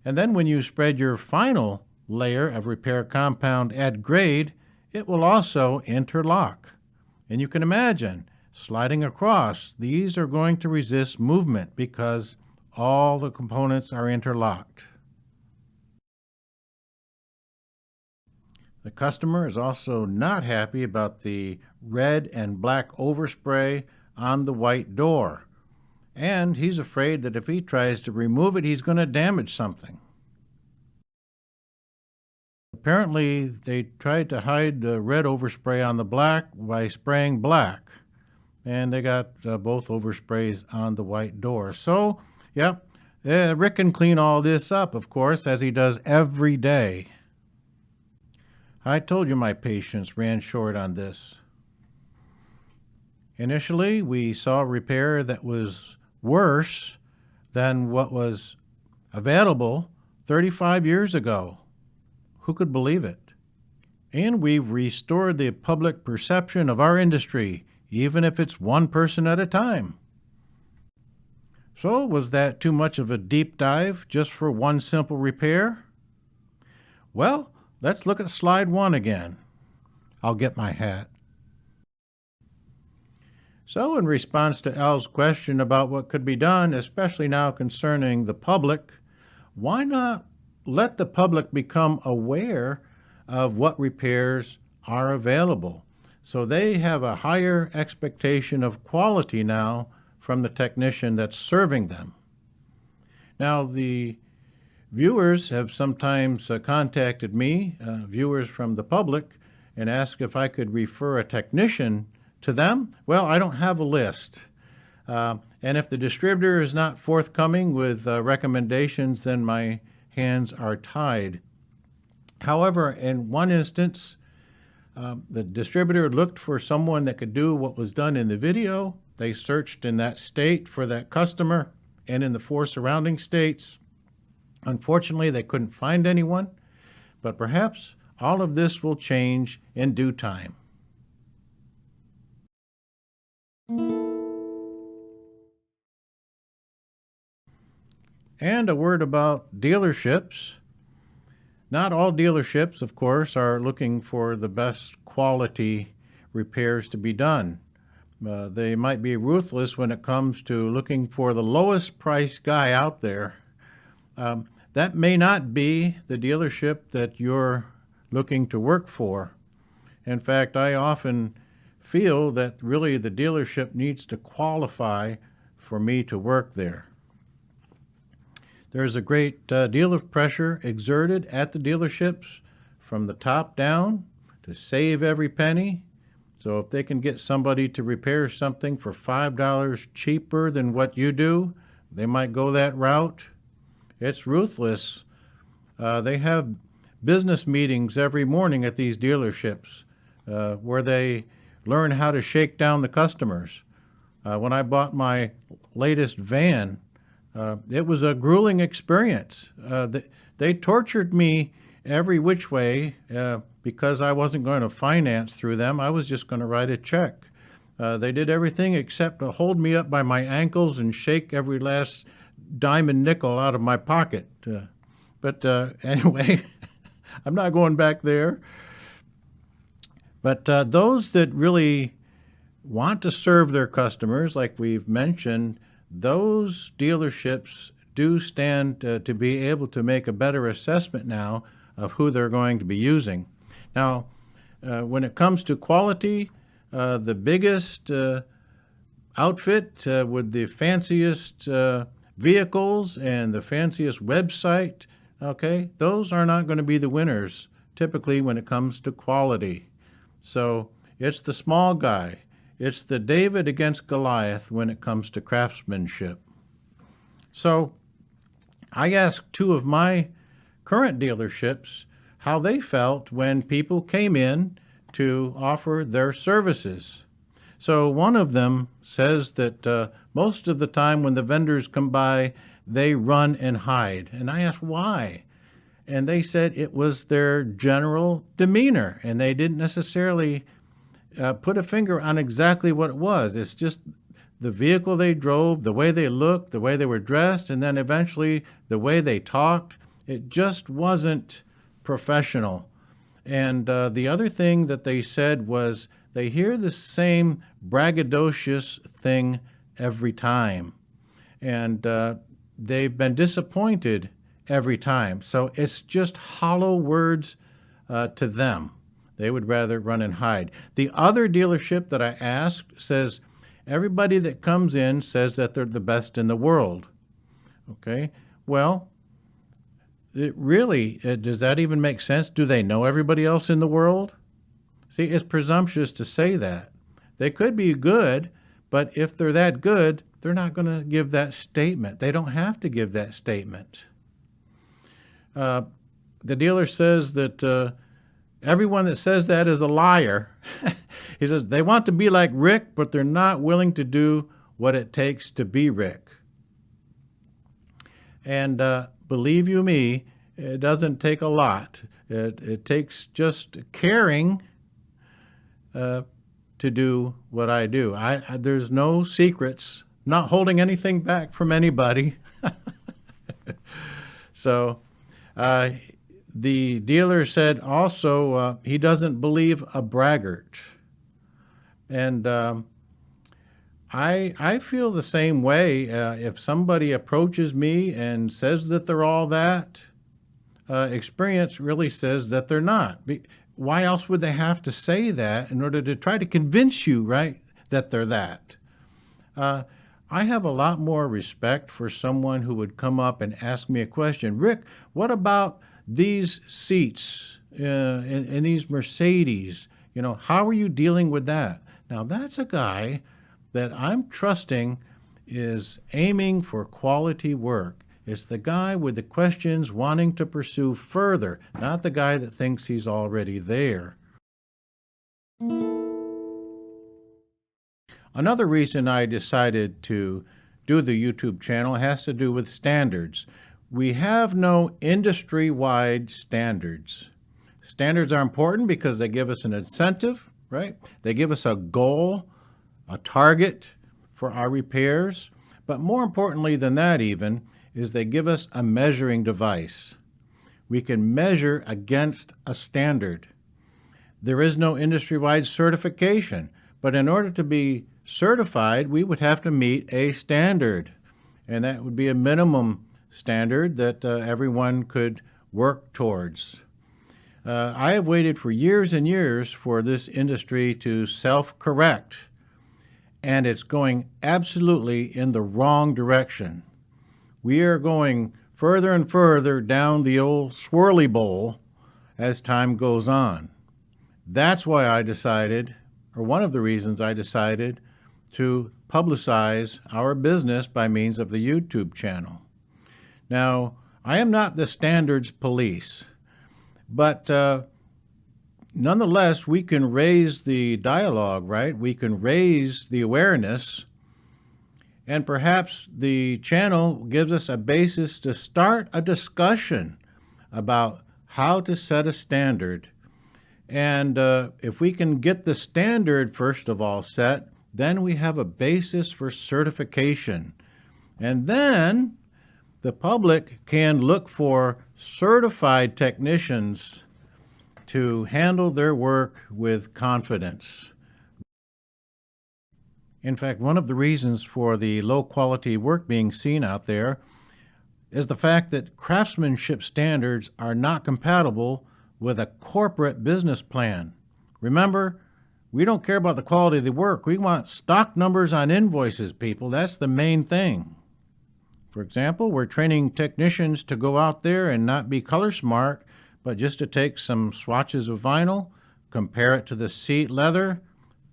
Speaker 1: And then when you spread your final layer of repair compound at grade, it will also interlock. And you can imagine sliding across, these are going to resist movement because all the components are interlocked. The customer is also not happy about the red and black overspray on the white door, and he's afraid that if he tries to remove it, he's going to damage something. Apparently, they tried to hide the red overspray on the black by spraying black, and they got both oversprays on the white door. So, Rick can clean all this up, of course, as he does every day. I told you my patience ran short on this. Initially, we saw a repair that was worse than what was available 35 years ago. Who could believe it? And we've restored the public perception of our industry, even if it's one person at a time. So, was that too much of a deep dive just for one simple repair? Well, let's look at slide 1 again. I'll get my hat. So, in response to Al's question about what could be done, especially now concerning the public, why not let the public become aware of what repairs are available, so they have a higher expectation of quality now from the technician that's serving them. Now, the viewers have sometimes contacted me, viewers from the public, and asked if I could refer a technician to them. Well, I don't have a list. And if the distributor is not forthcoming with recommendations, then my hands are tied. However, in one instance, the distributor looked for someone that could do what was done in the video. They searched in that state for that customer and in the 4 surrounding states. Unfortunately, they couldn't find anyone, but perhaps all of this will change in due time. And a word about dealerships. Not all dealerships, of course, are looking for the best quality repairs to be done. They might be ruthless when it comes to looking for the lowest price guy out there. That may not be the dealership that you're looking to work for. In fact, I often feel that really the dealership needs to qualify for me to work there. There's a great deal of pressure exerted at the dealerships from the top down to save every penny. So if they can get somebody to repair something for $5 cheaper than what you do, they might go that route. It's ruthless. They have business meetings every morning at these dealerships where they learn how to shake down the customers. When I bought my latest van, it was a grueling experience. They tortured me every which way because I wasn't going to finance through them. I was just going to write a check. They did everything except to hold me up by my ankles and shake every last dime and nickel out of my pocket. But anyway, I'm not going back there. But those that really want to serve their customers, like we've mentioned, those dealerships do stand to be able to make a better assessment now of who they're going to be using. Now, when it comes to quality, the biggest outfit with the fanciest vehicles and the fanciest website, okay, those are not going to be the winners typically when it comes to quality. So it's the small guy. It's the David against Goliath when it comes to craftsmanship. So I asked two of my current dealerships how they felt when people came in to offer their services. So one of them says that most of the time when the vendors come by, they run and hide. And I asked why. And they said it was their general demeanor, and they didn't necessarily put a finger on exactly what it was. It's just the vehicle they drove, the way they looked, the way they were dressed, and then eventually the way they talked. It just wasn't professional. And the other thing that they said was they hear the same braggadocious thing every time. And they've been disappointed every time. So it's just hollow words to them. They would rather run and hide. The other dealership that I asked says everybody that comes in says that they're the best in the world. Okay, well, does that even make sense? Do they know everybody else in the world? See, it's presumptuous to say that. They could be good, but if they're that good, they're not going to give that statement. They don't have to give that statement. The dealer says that everyone that says that is a liar. He says they want to be like Rick, but they're not willing to do what it takes to be Rick. And believe you me, it doesn't take a lot. It takes just caring to do what I do. There's no secrets, not holding anything back from anybody. So the dealer said also he doesn't believe a braggart. And I feel the same way. If somebody approaches me and says that they're all that, experience really says that they're not. Why else would they have to say that in order to try to convince you, right, that they're that? I have a lot more respect for someone who would come up and ask me a question. Rick, what about these seats in these Mercedes? You know, how are you dealing with that? Now, that's a guy that I'm trusting is aiming for quality work. It's the guy with the questions wanting to pursue further, not the guy that thinks he's already there. Another reason I decided to do the YouTube channel has to do with standards. We have no industry-wide standards. Standards are important because they give us an incentive, right? They give us a goal, a target for our repairs. But more importantly than that even, is they give us a measuring device. We can measure against a standard. There is no industry-wide certification, but in order to be certified, we would have to meet a standard, and that would be a minimum standard that everyone could work towards. I have waited for years and years for this industry to self-correct, and it's going absolutely in the wrong direction. We are going further and further down the old swirly bowl as time goes on. That's why I decided, or one of the reasons I decided, to publicize our business by means of the YouTube channel. Now, I am not the standards police, but nonetheless, we can raise the dialogue, right? We can raise the awareness, and perhaps the channel gives us a basis to start a discussion about how to set a standard. And if we can get the standard, first of all, set, then we have a basis for certification. And then the public can look for certified technicians to handle their work with confidence. In fact, one of the reasons for the low quality work being seen out there is the fact that craftsmanship standards are not compatible with a corporate business plan. Remember, We don't care about the quality of the work. We want stock numbers on invoices, people. That's the main thing. For example, we're training technicians to go out there and not be color smart, but just to take some swatches of vinyl, compare it to the seat leather,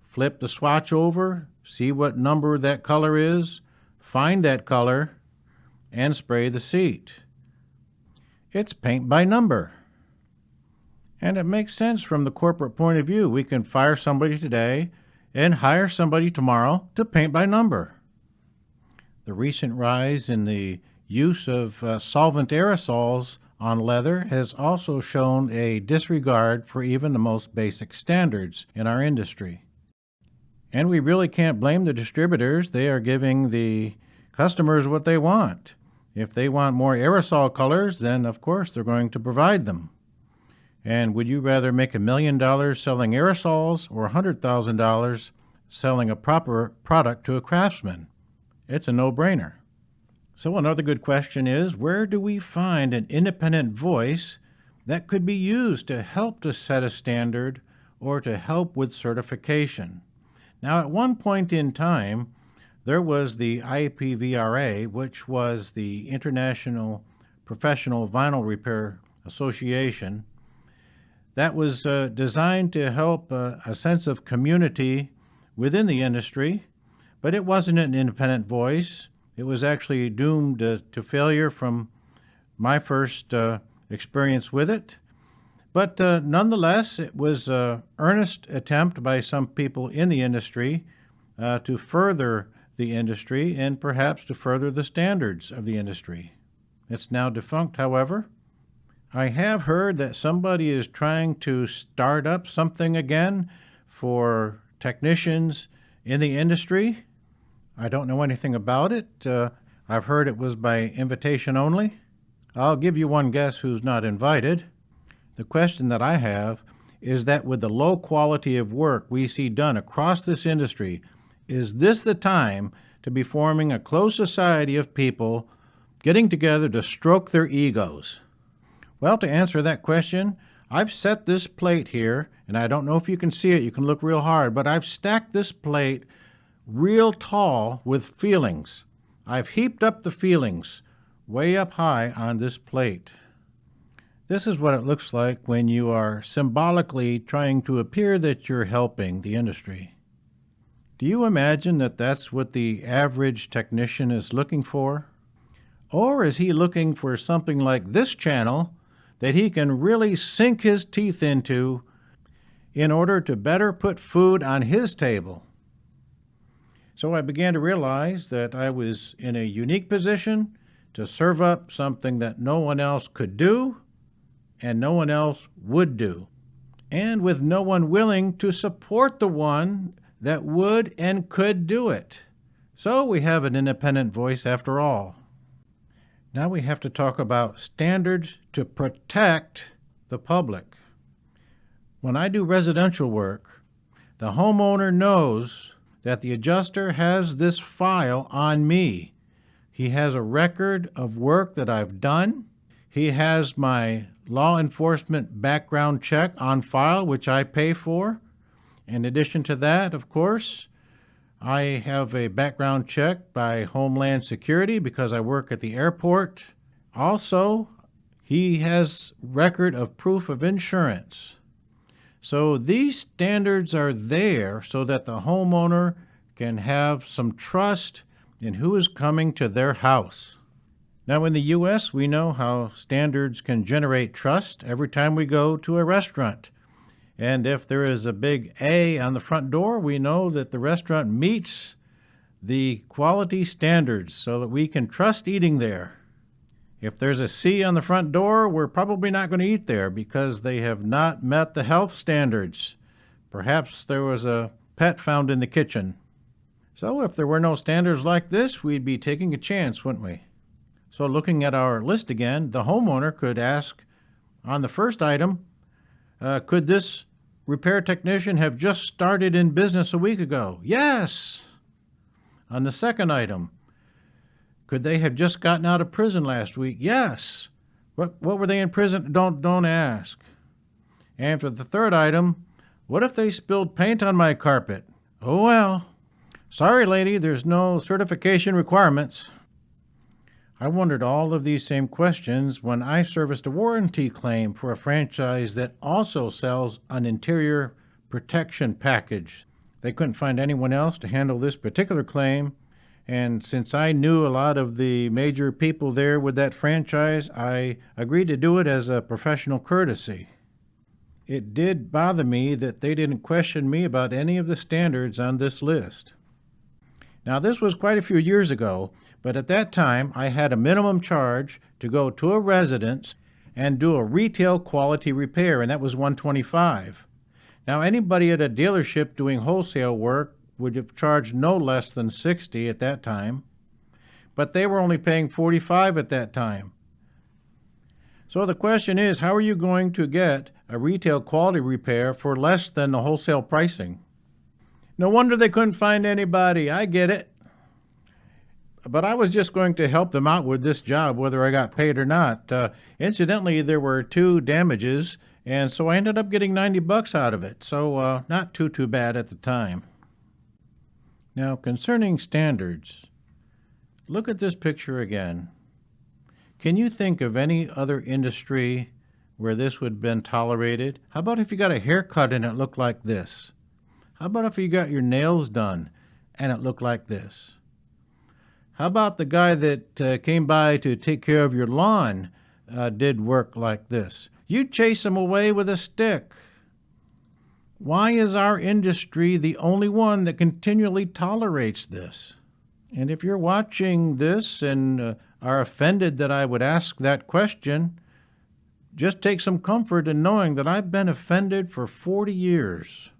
Speaker 1: flip the swatch over, see what number that color is, find that color, and spray the seat. It's paint by number. And it makes sense from the corporate point of view. We can fire somebody today and hire somebody tomorrow to paint by number. The recent rise in the use of solvent aerosols on leather has also shown a disregard for even the most basic standards in our industry. And we really can't blame the distributors. They are giving the customers what they want. If they want more aerosol colors, then of course they're going to provide them. And would you rather make $1 million selling aerosols or $100,000 selling a proper product to a craftsman? It's a no-brainer. So another good question is, where do we find an independent voice that could be used to help to set a standard or to help with certification? Now, at one point in time, there was the IPVRA, which was the International Professional Vinyl Repair Association, that was designed to help a sense of community within the industry, but it wasn't an independent voice. It was actually doomed to failure from my first experience with it. But nonetheless, it was an earnest attempt by some people in the industry to further the industry and perhaps to further the standards of the industry. It's now defunct, however. I have heard that somebody is trying to start up something again for technicians in the industry. I don't know anything about it. I've heard it was by invitation only. I'll give you one guess who's not invited. The question that I have is that with the low quality of work we see done across this industry, is this the time to be forming a closed society of people getting together to stroke their egos? Well, to answer that question, I've set this plate here, and I don't know if you can see it. You can look real hard, but I've stacked this plate real tall with feelings. I've heaped up the feelings way up high on this plate. This is what it looks like when you are symbolically trying to appear that you're helping the industry. Do you imagine that that's what the average technician is looking for? Or is he looking for something like this channel that he can really sink his teeth into in order to better put food on his table? So I began to realize that I was in a unique position to serve up something that no one else could do and no one else would do, and with no one willing to support the one that would and could do it. So we have an independent voice after all. Now we have to talk about standards to protect the public. When I do residential work, the homeowner knows that the adjuster has this file on me. He has a record of work that I've done. He has my law enforcement background check on file, which I pay for. In addition to that, of course, I have a background check by Homeland Security because I work at the airport. Also, he has record of proof of insurance. So these standards are there so that the homeowner can have some trust in who is coming to their house. Now in the U.S., we know how standards can generate trust every time we go to a restaurant. And if there is a big A on the front door, we know that the restaurant meets the quality standards so that we can trust eating there. If there's a C on the front door, we're probably not going to eat there because they have not met the health standards. Perhaps there was a pet found in the kitchen. So if there were no standards like this, we'd be taking a chance, wouldn't we? So looking at our list again, the homeowner could ask on the first item, could this repair technician have just started in business a week ago? Yes. On the second item, could they have just gotten out of prison last week? Yes. What were they in prison? Don't ask. And for the third item, What if they spilled paint on my carpet? Oh well. Sorry, lady, there's no certification requirements. I wondered all of these same questions when I serviced a warranty claim for a franchise that also sells an interior protection package. They couldn't find anyone else to handle this particular claim, and since I knew a lot of the major people there with that franchise, I agreed to do it as a professional courtesy. It did bother me that they didn't question me about any of the standards on this list. Now, this was quite a few years ago, but at that time I had a minimum charge to go to a residence and do a retail quality repair, and that was $125. Now, anybody at a dealership doing wholesale work would have charged no less than $60 at that time, but they were only paying $45 at that time. So the question is, how are you going to get a retail quality repair for less than the wholesale pricing? No wonder they couldn't find anybody. I get it. But I was just going to help them out with this job, whether I got paid or not. Incidentally, there were 2 damages, and so I ended up getting $90 out of it. So not too bad at the time. Now, concerning standards, look at this picture again. Can you think of any other industry where this would have been tolerated? How about if you got a haircut and it looked like this? How about if you got your nails done and it looked like this? How about the guy that came by to take care of your lawn did work like this? You'd chase him away with a stick. Why is our industry the only one that continually tolerates this? And if you're watching this and are offended that I would ask that question, just take some comfort in knowing that I've been offended for 40 years.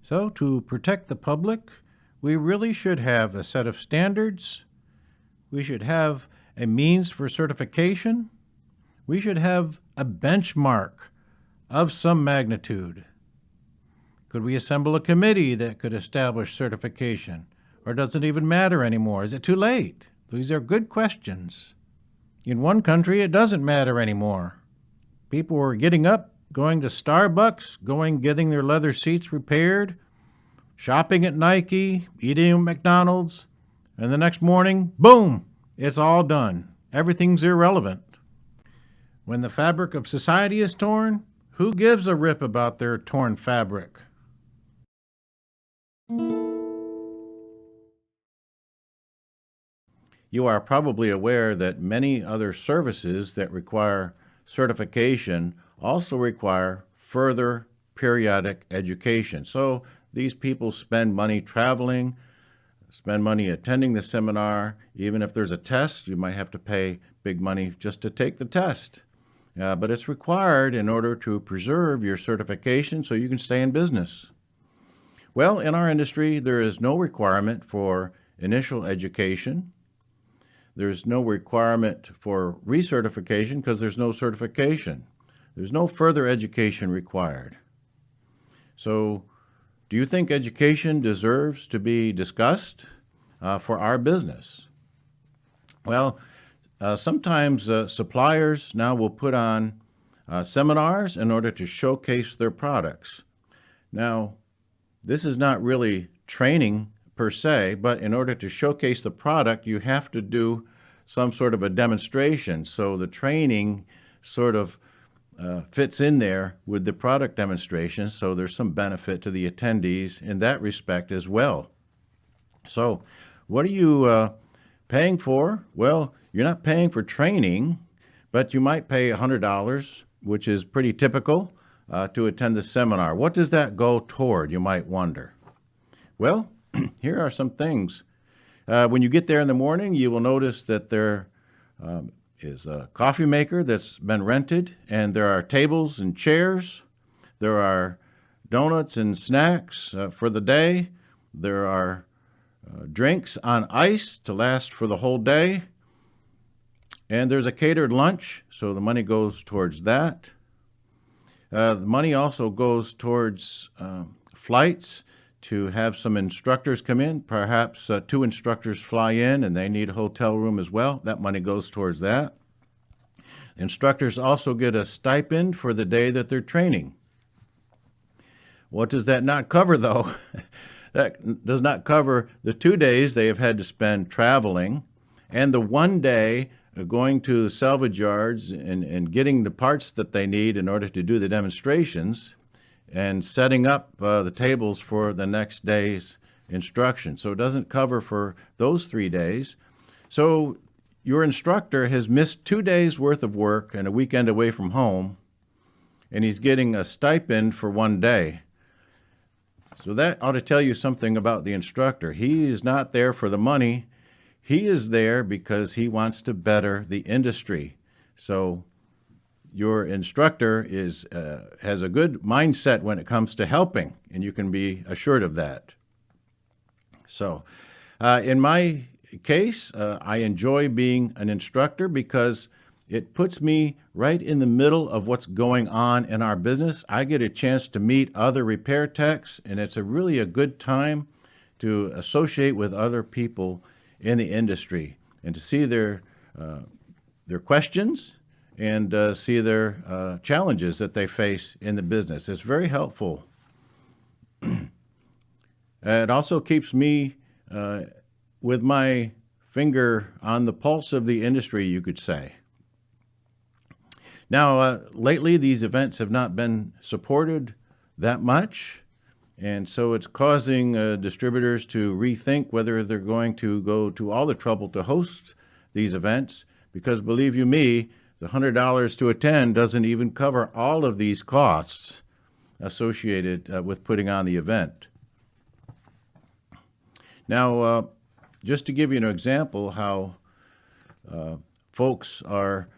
Speaker 1: So, to protect the public, we really should have a set of standards. We should have a means for certification. We should have a benchmark of some magnitude. Could we assemble a committee that could establish certification? Or does it even matter anymore? Is it too late? These are good questions. In one country, it doesn't matter anymore. People were getting up, going to Starbucks, getting their leather seats repaired, shopping at Nike, eating at McDonald's, and the next morning, boom, it's all done. Everything's irrelevant. When the fabric of society is torn, who gives a rip about their torn fabric? You are probably aware that many other services that require certification also require further periodic education. So these people spend money traveling, spend money attending the seminar. Even if there's a test, you might have to pay big money just to take the test. But it's required in order to preserve your certification so you can stay in business. Well, in our industry, there is no requirement for initial education. There's no requirement for recertification because there's no certification. There's no further education required. So, do you think education deserves to be discussed for our business? Well, sometimes suppliers now will put on seminars in order to showcase their products. Now, this is not really training per se, but in order to showcase the product, you have to do some sort of a demonstration. So the training sort of fits in there with the product demonstration, so there's some benefit to the attendees in that respect as well. So what are you paying for? Well, you're not paying for training, but you might pay $100, which is pretty typical, to attend the seminar. What does that go toward, you might wonder? Well, here are some things. When you get there in the morning, you will notice that there is a coffee maker that's been rented, and there are tables and chairs. There are donuts and snacks for the day. There are drinks on ice to last for the whole day. And there's a catered lunch, so the money goes towards that. The money also goes towards flights to have some instructors come in. Perhaps 2 instructors fly in and they need a hotel room as well. That money goes towards that. Instructors also get a stipend for the day that they're training. What does that not cover, though? That does not cover the 2 days they have had to spend traveling and the 1 day going to the salvage yards and getting the parts that they need in order to do the demonstrations and setting up the tables for the next day's instruction. So it doesn't cover for those 3 days. So your instructor has missed 2 days worth of work and a weekend away from home, and he's getting a stipend for 1 day. So that ought to tell you something about the instructor. He is not there for the money. He is there because he wants to better the industry. So your instructor has a good mindset when it comes to helping, and you can be assured of that. So in my case, I enjoy being an instructor because it puts me right in the middle of what's going on in our business. I get a chance to meet other repair techs, and it's really a good time to associate with other people in the industry and to see their questions and see their challenges that they face in the business. It's very helpful. It also keeps me with my finger on the pulse of the industry, you could say. Now, lately, these events have not been supported that much, and so it's causing distributors to rethink whether they're going to go to all the trouble to host these events, because believe you me, the $100 to attend doesn't even cover all of these costs associated with putting on the event. Now, just to give you an example how folks are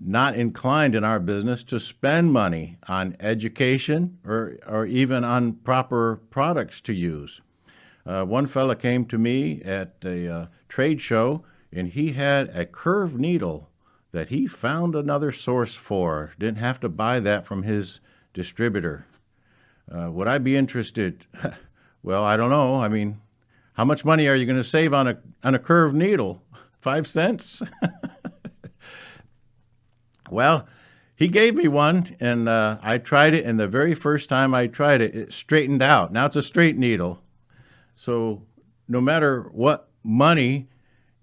Speaker 1: not inclined in our business to spend money on education or even on proper products to use. One fella came to me at a trade show, and he had a curved needle that he found another source for. Didn't have to buy that from his distributor. Would I be interested? Well, I don't know. I mean, how much money are you going to save on a curved needle? 5 cents? Well, he gave me one, and I tried it, and the very first time I tried it, it straightened out. Now it's a straight needle. So no matter what money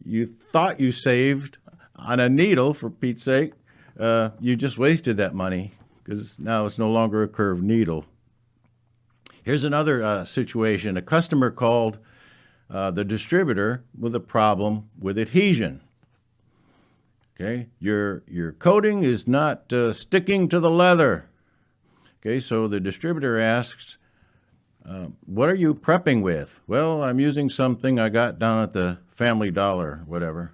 Speaker 1: you thought you saved on a needle, for Pete's sake, you just wasted that money because now it's no longer a curved needle. Here's another situation. A customer called the distributor with a problem with adhesion. Okay, your coating is not sticking to the leather. Okay, so the distributor asks, what are you prepping with? Well, I'm using something I got down at the Family Dollar, whatever.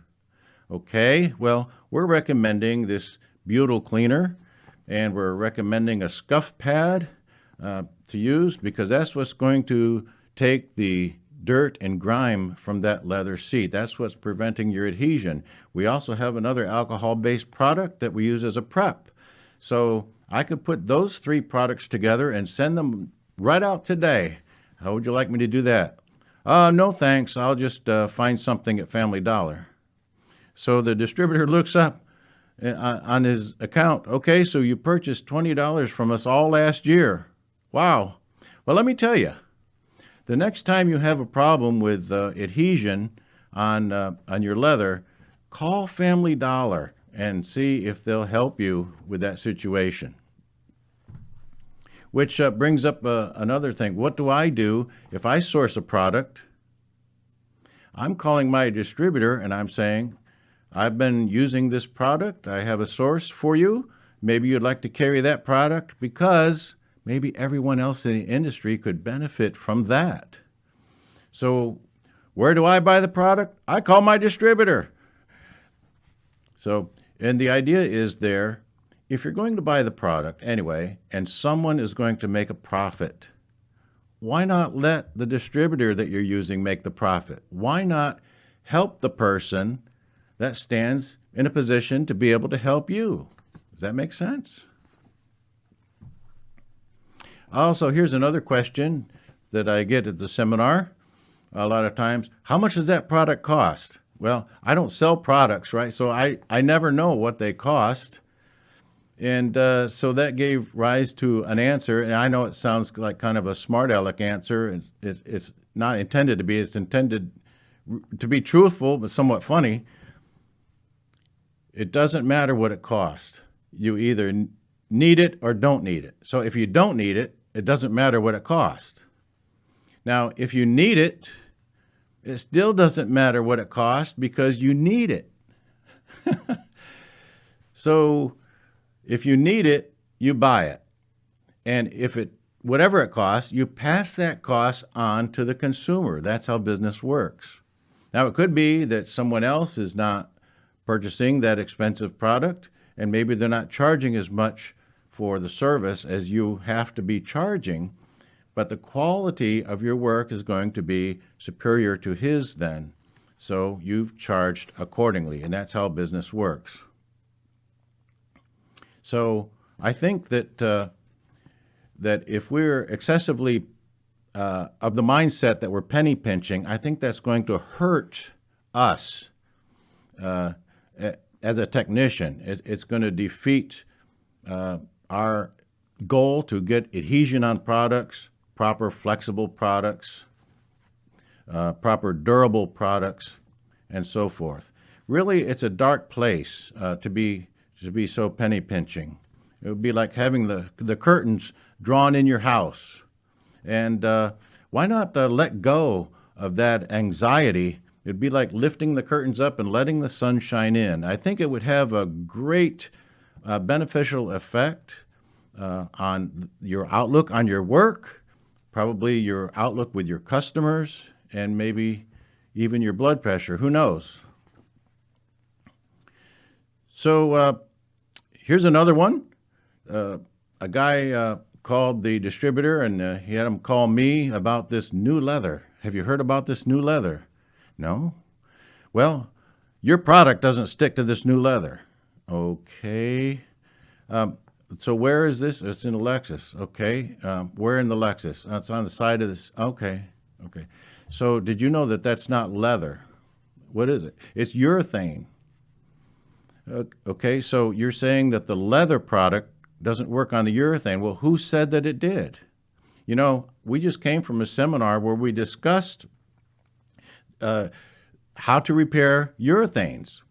Speaker 1: Okay, well, we're recommending this butyl cleaner, and we're recommending a scuff pad to use because that's what's going to take the dirt and grime from that leather seat. That's what's preventing your adhesion. We also have another alcohol-based product that we use as a prep. So I could put those 3 products together and send them right out today. How would you like me to do that? No, thanks. I'll just find something at Family Dollar. So the distributor looks up on his account. Okay, so you purchased $20 from us all last year. Wow. Well, let me tell you, the next time you have a problem with adhesion on your leather, call Family Dollar and see if they'll help you with that situation. Which brings up another thing. What do I do if I source a product? I'm calling my distributor and I'm saying, I've been using this product. I have a source for you. Maybe you'd like to carry that product because maybe everyone else in the industry could benefit from that. So where do I buy the product? I call my distributor. So, and the idea is there, if you're going to buy the product anyway, and someone is going to make a profit, why not let the distributor that you're using make the profit? Why not help the person that stands in a position to be able to help you? Does that make sense? Also, here's another question that I get at the seminar a lot of times. How much does that product cost? Well, I don't sell products, right? So I never know what they cost. And so that gave rise to an answer. And I know it sounds like kind of a smart aleck answer. It's not intended to be. It's intended to be truthful, but somewhat funny. It doesn't matter what it costs. You either need it or don't need it. So if you don't need it, it doesn't matter what it costs. Now, if you need it, it still doesn't matter what it costs because you need it. So if you need it, you buy it. And if it, whatever it costs, you pass that cost on to the consumer. That's how business works. Now, it could be that someone else is not purchasing that expensive product, and maybe they're not charging as much for the service as you have to be charging, but the quality of your work is going to be superior to his then. So you've charged accordingly, and that's how business works. So I think that that if we're excessively of the mindset that we're penny pinching, I think that's going to hurt us as a technician. It's going to defeat our goal to get adhesion on products, proper flexible products, proper durable products, and so forth. Really, it's a dark place to be so penny pinching. It would be like having the curtains drawn in your house. And why not let go of that anxiety? It'd be like lifting the curtains up and letting the sun shine in. I think it would have a great beneficial effect on your outlook on your work, probably your outlook with your customers, and maybe even your blood pressure. Who knows? So here's another one. A guy called the distributor, and he had him call me about this new leather. Have you heard about this new leather? No? Well, your product doesn't stick to this new leather. Okay. So where is this? It's in a Lexus. Okay. Where in the Lexus? It's on the side of this. Okay. Okay. So did you know that that's not leather? What is it? It's urethane. Okay. So you're saying that the leather product doesn't work on the urethane. Well, who said that it did? You know, we just came from a seminar where we discussed how to repair urethanes.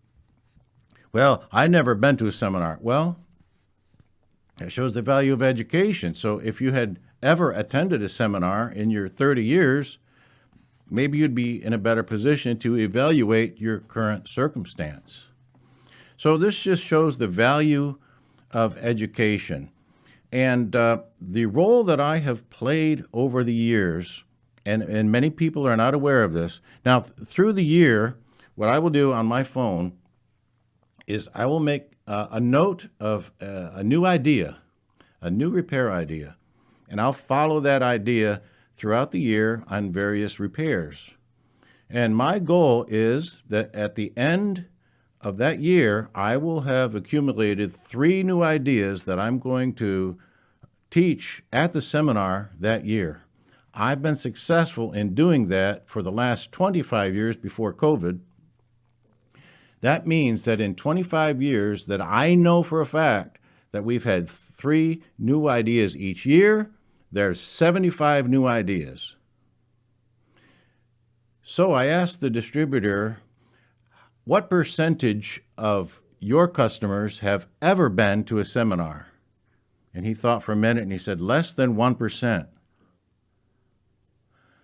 Speaker 1: Well, I've never been to a seminar. Well, it shows the value of education. So if you had ever attended a seminar in your 30 years, maybe you'd be in a better position to evaluate your current circumstance. So this just shows the value of education. And the role that I have played over the years, and many people are not aware of this. Now, through the year, what I will do on my phone is I will make a note of a new idea, a new repair idea, and I'll follow that idea throughout the year on various repairs. And my goal is that at the end of that year, I will have accumulated 3 new ideas that I'm going to teach at the seminar that year. I've been successful in doing that for the last 25 years before COVID. That means that in 25 years that I know for a fact that we've had 3 new ideas each year, there's 75 new ideas. So I asked the distributor, what percentage of your customers have ever been to a seminar? And he thought for a minute and he said, less than 1%.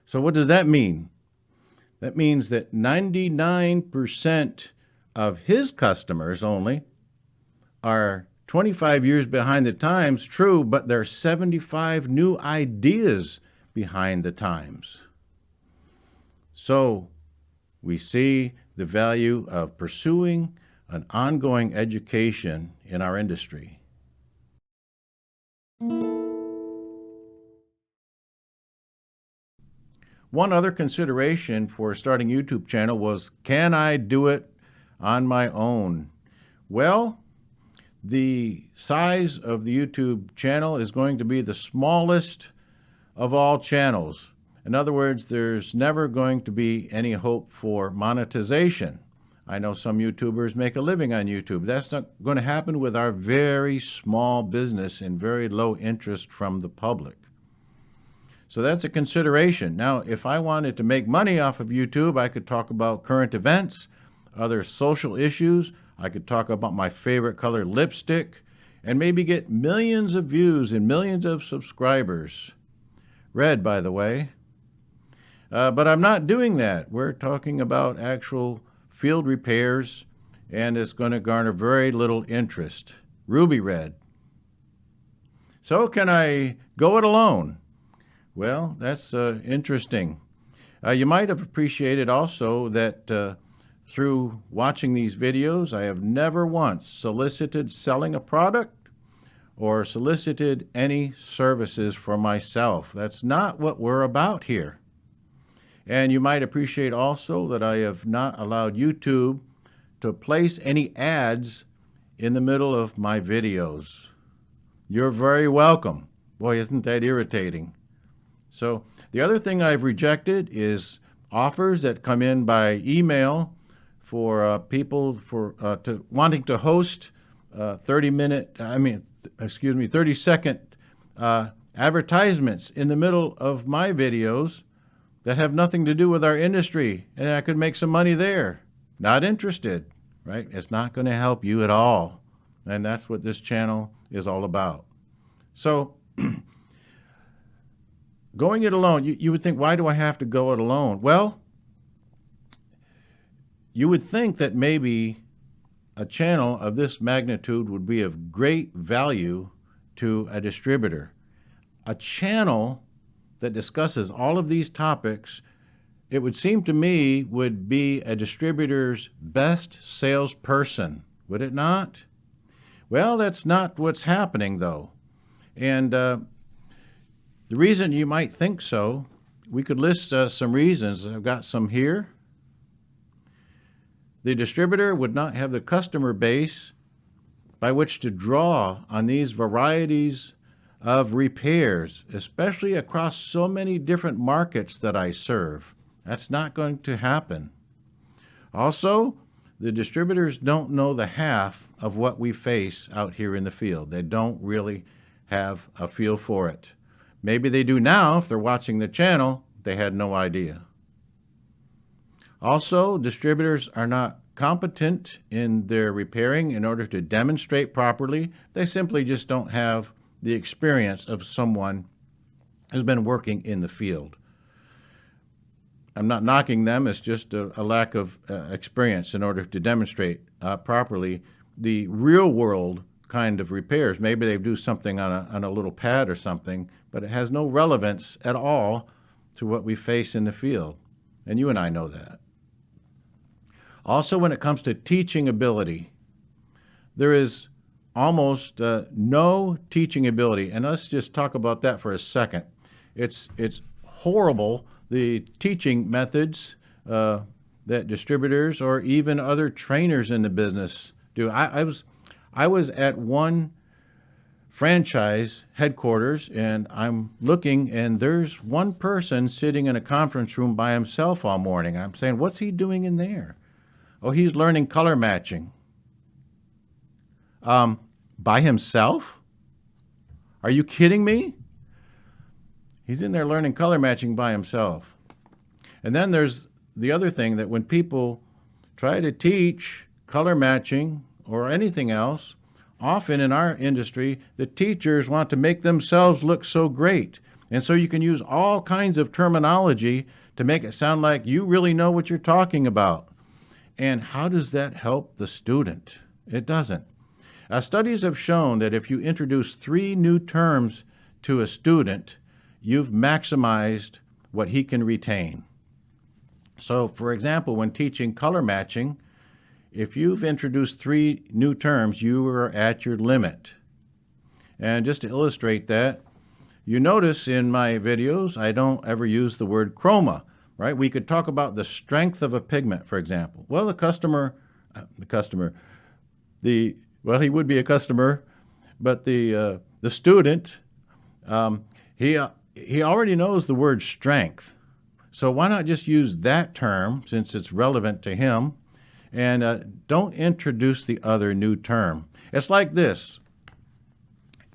Speaker 1: So what does that mean? That means that 99% of his customers only are 25 years behind the times, true, but there are 75 new ideas behind the times. So we see the value of pursuing an ongoing education in our industry. One other consideration for starting a YouTube channel was, can I do it on my own? Well, the size of the YouTube channel is going to be the smallest of all channels. In other words, there's never going to be any hope for monetization. I know some YouTubers make a living on YouTube. That's not going to happen with our very small business and very low interest from the public. So that's a consideration. Now, if I wanted to make money off of YouTube, I could talk about current events, other social issues. I could talk about my favorite color lipstick and maybe get millions of views and millions of subscribers. Red, by the way. But I'm not doing that. We're talking about actual field repairs, and it's going to garner very little interest. Ruby red. So can I go it alone? Well, that's interesting. You might have appreciated also that through watching these videos, I have never once solicited selling a product or solicited any services for myself. That's not what we're about here. And you might appreciate also that I have not allowed YouTube to place any ads in the middle of my videos. You're very welcome. Boy, isn't that irritating? So the other thing I've rejected is offers that come in by email for people wanting to host 30-second advertisements in the middle of my videos that have nothing to do with our industry, and I could make some money there. Not interested, right? It's not going to help you at all. And that's what this channel is all about. So going it alone, you would think, why do I have to go it alone? Well, you would think that maybe a channel of this magnitude would be of great value to a distributor. A channel that discusses all of these topics, it would seem to me, would be a distributor's best salesperson, would it not? Well, that's not what's happening, though. And the reason you might think so, we could list some reasons. I've got some here. The distributor would not have the customer base by which to draw on these varieties of repairs, especially across so many different markets that I serve. That's not going to happen. Also, the distributors don't know the half of what we face out here in the field. They don't really have a feel for it. Maybe they do now if they're watching the channel. They had no idea. Also, distributors are not competent in their repairing in order to demonstrate properly. They simply just don't have the experience of someone who's been working in the field. I'm not knocking them. It's just a lack of experience in order to demonstrate properly the real world kind of repairs. Maybe they do something on a little pad or something, but it has no relevance at all to what we face in the field. And you and I know that. Also, when it comes to teaching ability, there is almost no teaching ability. And let's just talk about that for a second. It's horrible, the teaching methods that distributors or even other trainers in the business do. I was at one franchise headquarters, and I'm looking, and there's one person sitting in a conference room by himself all morning. I'm saying, what's he doing in there? Oh, he's learning color matching. By himself? Are you kidding me? He's in there learning color matching by himself. And then there's the other thing, that when people try to teach color matching or anything else, often in our industry, the teachers want to make themselves look so great. And so you can use all kinds of terminology to make it sound like you really know what you're talking about. And how does that help the student? It doesn't. Studies have shown that if you introduce 3 new terms to a student, you've maximized what he can retain. So, for example, when teaching color matching, if you've introduced 3 new terms, you are at your limit. And just to illustrate that, you notice in my videos, I don't ever use the word chroma, right? We could talk about the strength of a pigment, for example. Well, he would be a customer, but the student, he already knows the word strength. So why not just use that term, since it's relevant to him, and don't introduce the other new term. It's like this.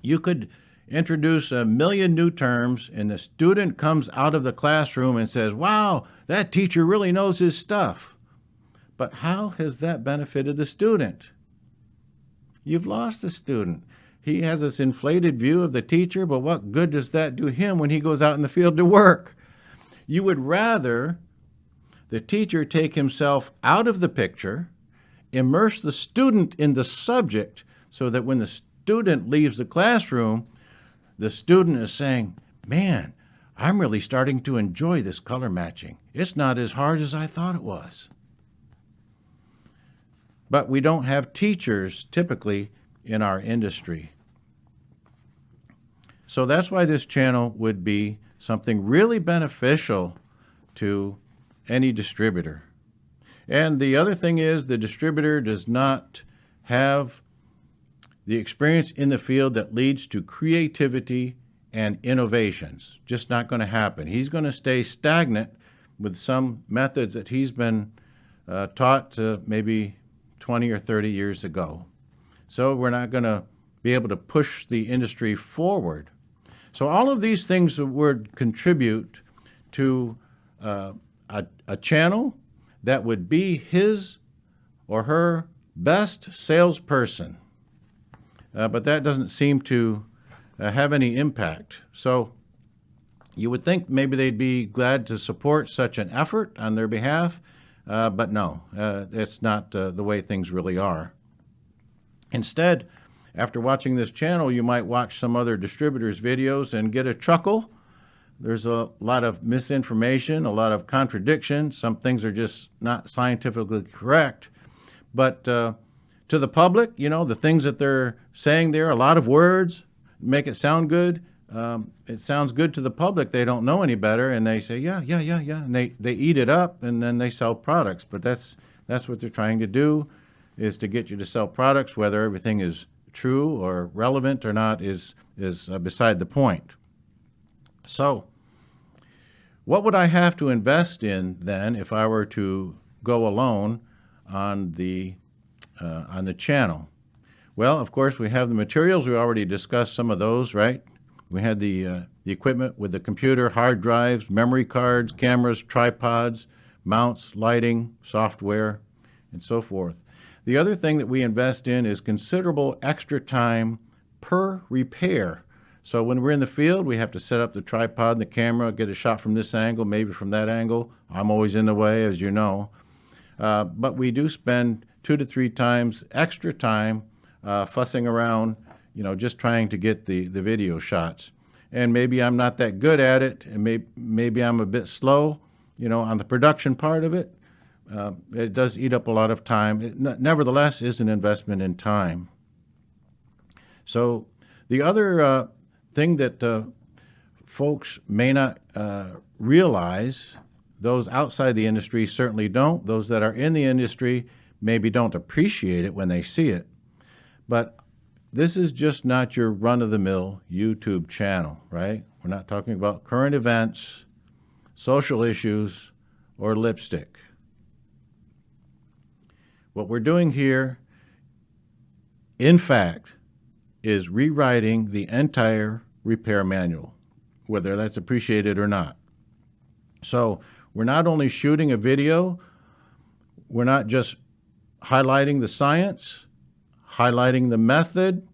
Speaker 1: You could introduce a million new terms, and the student comes out of the classroom and says, wow, that teacher really knows his stuff. But how has that benefited the student? You've lost the student. He has this inflated view of the teacher, but what good does that do him when he goes out in the field to work? You would rather the teacher take himself out of the picture, immerse the student in the subject, so that when the student leaves the classroom, the student is saying, man, I'm really starting to enjoy this color matching. It's not as hard as I thought it was. But we don't have teachers typically in our industry. So that's why this channel would be something really beneficial to any distributor. And the other thing is the distributor does not have the experience in the field that leads to creativity and innovations. Just not going to happen. He's going to stay stagnant with some methods that he's been taught maybe 20 or 30 years ago. So we're not going to be able to push the industry forward. So all of these things would contribute to a channel that would be his or her best salesperson. But that doesn't seem to have any impact. So you would think maybe they'd be glad to support such an effort on their behalf, but no, it's not the way things really are. Instead, after watching this channel, you might watch some other distributors' videos and get a chuckle. There's a lot of misinformation, a lot of contradiction. Some things are just not scientifically correct. But to the public, you know, the things that they're saying there, a lot of words, make it sound good. It sounds good to the public. They don't know any better, and they say, yeah, and they eat it up, and then they sell products. But that's what they're trying to do, is to get you to sell products. Whether everything is true or relevant or not is beside the point. So what would I have to invest in then if I were to go alone on the channel? Well, of course, we have the materials. We already discussed some of those, right? We had the equipment with the computer, hard drives, memory cards, cameras, tripods, mounts, lighting, software, and so forth. The other thing that we invest in is considerable extra time per repair. So when we're in the field, we have to set up the tripod and the camera, get a shot from this angle, maybe from that angle. I'm always in the way, as you know. But we do spend 2 to 3 times extra time fussing around, you know, just trying to get the video shots. And maybe I'm not that good at it, and maybe I'm a bit slow, you know, on the production part of it. It does eat up a lot of time. It nevertheless is an investment in time. So the other thing that folks may not realize, those outside the industry certainly don't. Those that are in the industry maybe don't appreciate it when they see it. But this is just not your run-of-the-mill YouTube channel, right? We're not talking about current events, social issues, or lipstick. What we're doing here, in fact, is rewriting the entire repair manual, whether that's appreciated or not. So we're not only shooting a video, we're not just highlighting the science, highlighting the method,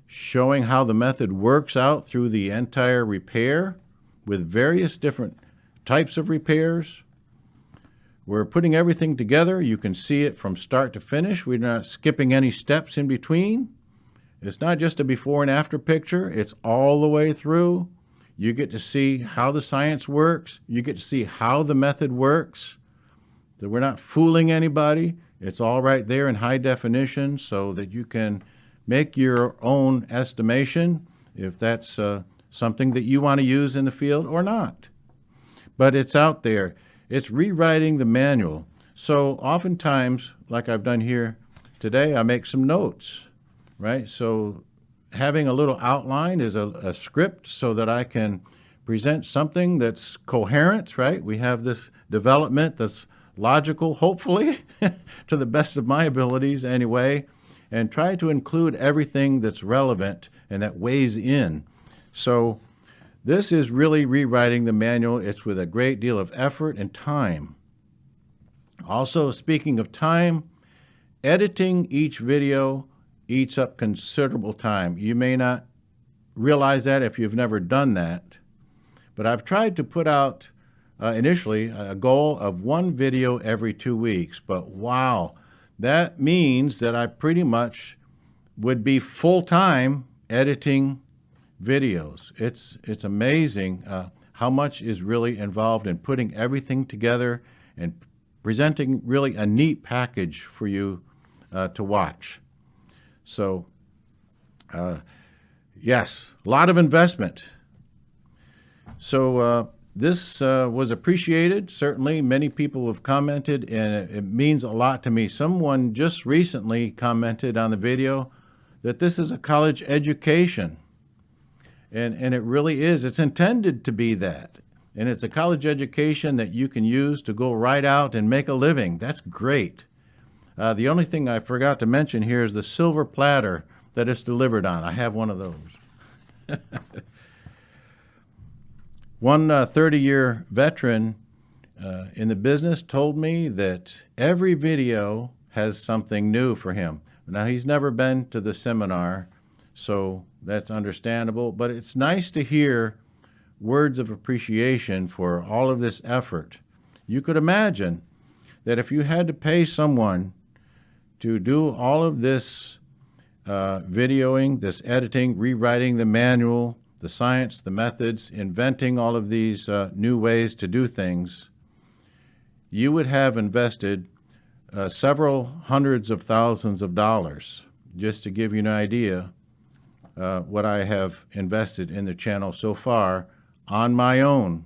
Speaker 1: showing how the method works out through the entire repair with various different types of repairs. We're putting everything together. You can see it from start to finish. We're not skipping any steps in between. It's not just a before and after picture. It's all the way through. You get to see how the science works. You get to see how the method works. That we're not fooling anybody. It's all right there in high definition so that you can make your own estimation if that's something that you want to use in the field or not. But it's out there. It's rewriting the manual. So oftentimes, like I've done here today, I make some notes, right? So having a little outline is a script so that I can present something that's coherent, right? We have this development that's logical, hopefully, to the best of my abilities anyway, and try to include everything that's relevant and that weighs in. So this is really rewriting the manual. It's with a great deal of effort and time. Also, speaking of time, editing each video eats up considerable time. You may not realize that if you've never done that, but I've tried to put out initially a goal of one video every 2 weeks. But wow, that means that I pretty much would be full-time editing videos. It's amazing how much is really involved in putting everything together and presenting really a neat package for you to watch. So, yes, a lot of investment. So this was appreciated. Certainly, many people have commented, and it means a lot to me. Someone just recently commented on the video that this is a college education. And it really is. It's intended to be that. And it's a college education that you can use to go right out and make a living. That's great. The only thing I forgot to mention here is the silver platter that it's delivered on. I have one of those. One 30-year veteran in the business told me that every video has something new for him. Now, he's never been to the seminar, so that's understandable, but it's nice to hear words of appreciation for all of this effort. You could imagine that if you had to pay someone to do all of this videoing, this editing, rewriting the manual, the science, the methods, inventing all of these new ways to do things, you would have invested several hundreds of thousands of dollars. Just to give you an idea, what I have invested in the channel so far on my own.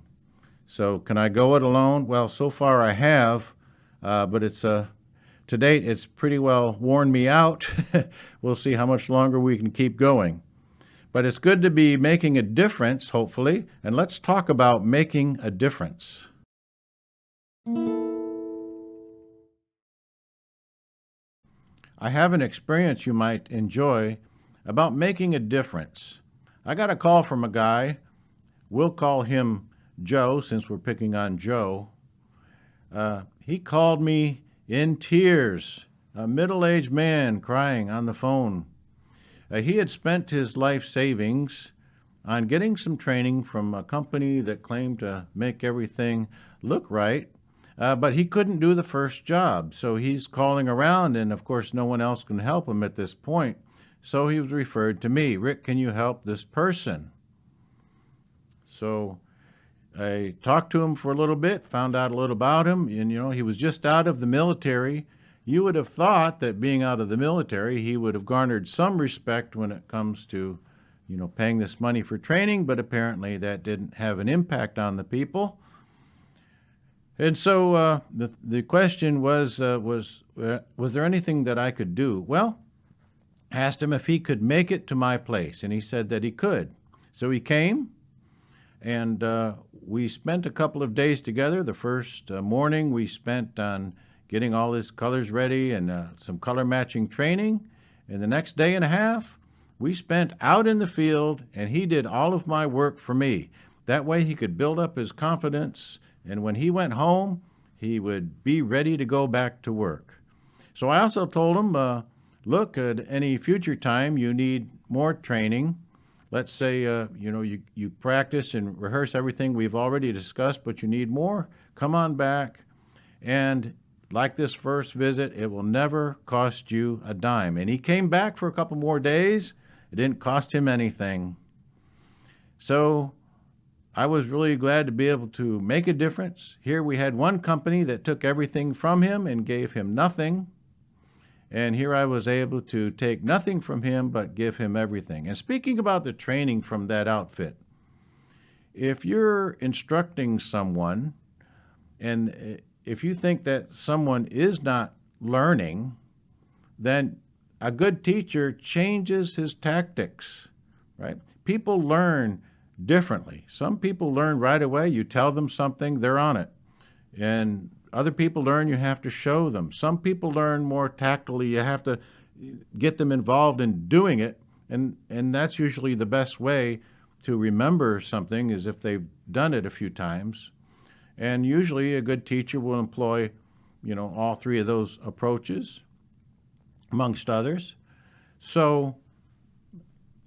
Speaker 1: So can I go it alone? Well, so far I have, but it's to date it's pretty well worn me out. We'll see how much longer we can keep going. But it's good to be making a difference, hopefully, and let's talk about making a difference. I have an experience you might enjoy about making a difference. I got a call from a guy. We'll call him Joe since we're picking on Joe. He called me in tears, a middle-aged man crying on the phone. He had spent his life savings on getting some training from a company that claimed to make everything look right, but he couldn't do the first job. So he's calling around, and of course no one else can help him at this point. So he was referred to me. Rick, can you help this person? So I talked to him for a little bit, found out a little about him, and he was just out of the military. You would have thought that being out of the military, he would have garnered some respect when it comes to, paying this money for training, but apparently that didn't have an impact on the people. And so the question was there anything that I could do? Well, I asked him if he could make it to my place, and he said that he could. So he came, and we spent a couple of days together. The first morning we spent on getting all his colors ready and some color matching training. And the next day and a half, we spent out in the field, and he did all of my work for me. That way he could build up his confidence, and when he went home, he would be ready to go back to work. So I also told him, look, at any future time you need more training. Let's say, you practice and rehearse everything we've already discussed, but you need more, come on back. And like this first visit, it will never cost you a dime. And he came back for a couple more days. It didn't cost him anything. So I was really glad to be able to make a difference. Here we had one company that took everything from him and gave him nothing. And here I was able to take nothing from him but give him everything. And speaking about the training from that outfit, if you're instructing someone and if you think that someone is not learning, then a good teacher changes his tactics, right? People learn differently. Some people learn right away. You tell them something, they're on it. And other people learn, you have to show them. Some people learn more tactily. You have to get them involved in doing it, and that's usually the best way to remember something is if they've done it a few times. And usually a good teacher will employ, all three of those approaches, amongst others. So,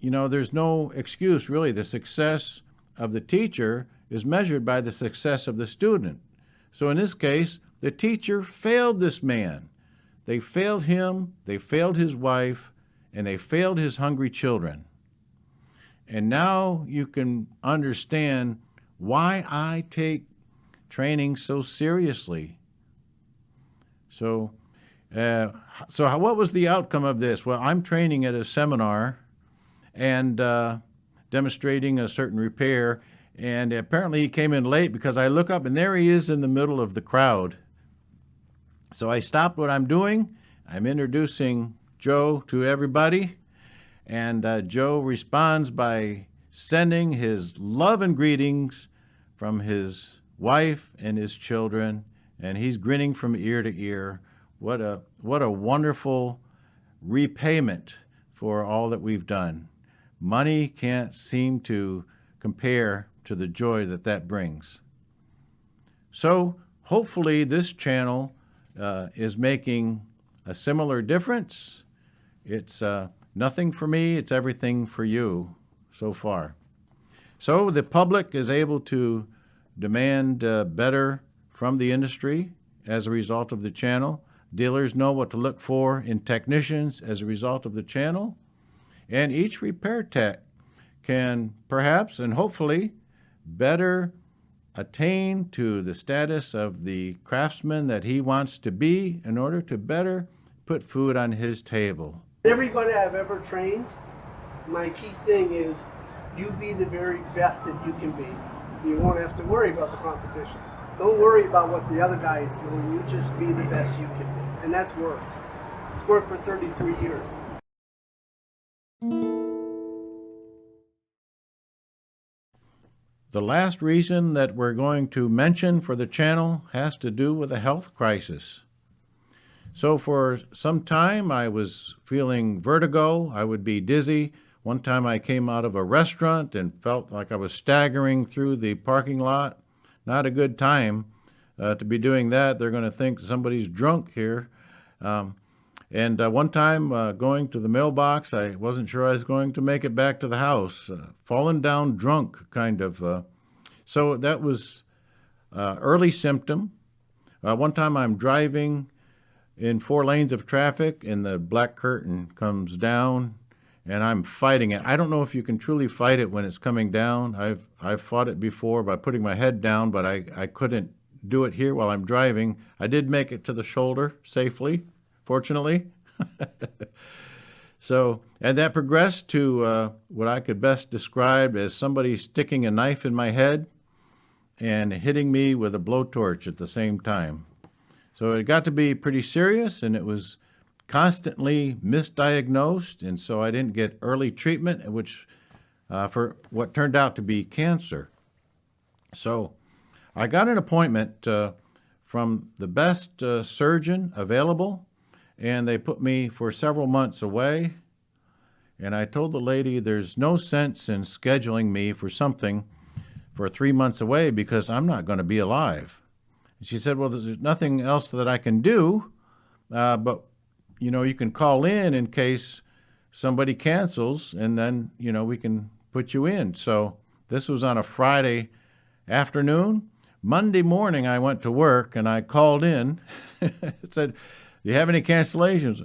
Speaker 1: there's no excuse really. The success of the teacher is measured by the success of the student. So in this case, the teacher failed this man. They failed him, they failed his wife, and they failed his hungry children. And now you can understand why I take training so seriously. So what was the outcome of this? Well, I'm training at a seminar and demonstrating a certain repair, and apparently he came in late because I look up and there he is in the middle of the crowd. So I stopped what I'm doing. I'm introducing Joe to everybody, and Joe responds by sending his love and greetings from his wife and his children, and he's grinning from ear to ear. What a wonderful repayment for all that we've done. Money can't seem to compare to the joy that brings. So hopefully this channel is making a similar difference. It's nothing for me, it's everything for you so far. So the public is able to demand better from the industry as a result of the channel. Dealers know what to look for in technicians as a result of the channel. And each repair tech can perhaps and hopefully better attain to the status of the craftsman that he wants to be in order to better put food on his table.
Speaker 2: Everybody I've ever trained, my key thing is you be the very best that you can be. You won't have to worry about the competition. Don't worry about what the other guy is doing. You just be the best you can be. And that's worked. It's worked for 33 years.
Speaker 1: The last reason that we're going to mention for the channel has to do with a health crisis. So for some time I was feeling vertigo. I would be dizzy. One time I came out of a restaurant and felt like I was staggering through the parking lot. Not a good time to be doing that. They're going to think somebody's drunk here. And one time going to the mailbox, I wasn't sure I was going to make it back to the house. Fallen down drunk, kind of. So that was early symptom. One time I'm driving in 4 lanes of traffic and the black curtain comes down and I'm fighting it. I don't know if you can truly fight it when it's coming down. I've fought it before by putting my head down, but I couldn't do it here while I'm driving. I did make it to the shoulder safely, fortunately. So, and that progressed to what I could best describe as somebody sticking a knife in my head and hitting me with a blowtorch at the same time. So it got to be pretty serious, and it was constantly misdiagnosed, and so I didn't get early treatment, which for what turned out to be cancer. So I got an appointment from the best surgeon available, and they put me for several months away. And I told the lady there's no sense in scheduling me for something for 3 months away because I'm not going to be alive. And she said, well, there's nothing else that I can do, but you can call in case somebody cancels, and then, we can put you in. So this was on a Friday afternoon. Monday morning, I went to work and I called in. It said, do you have any cancellations?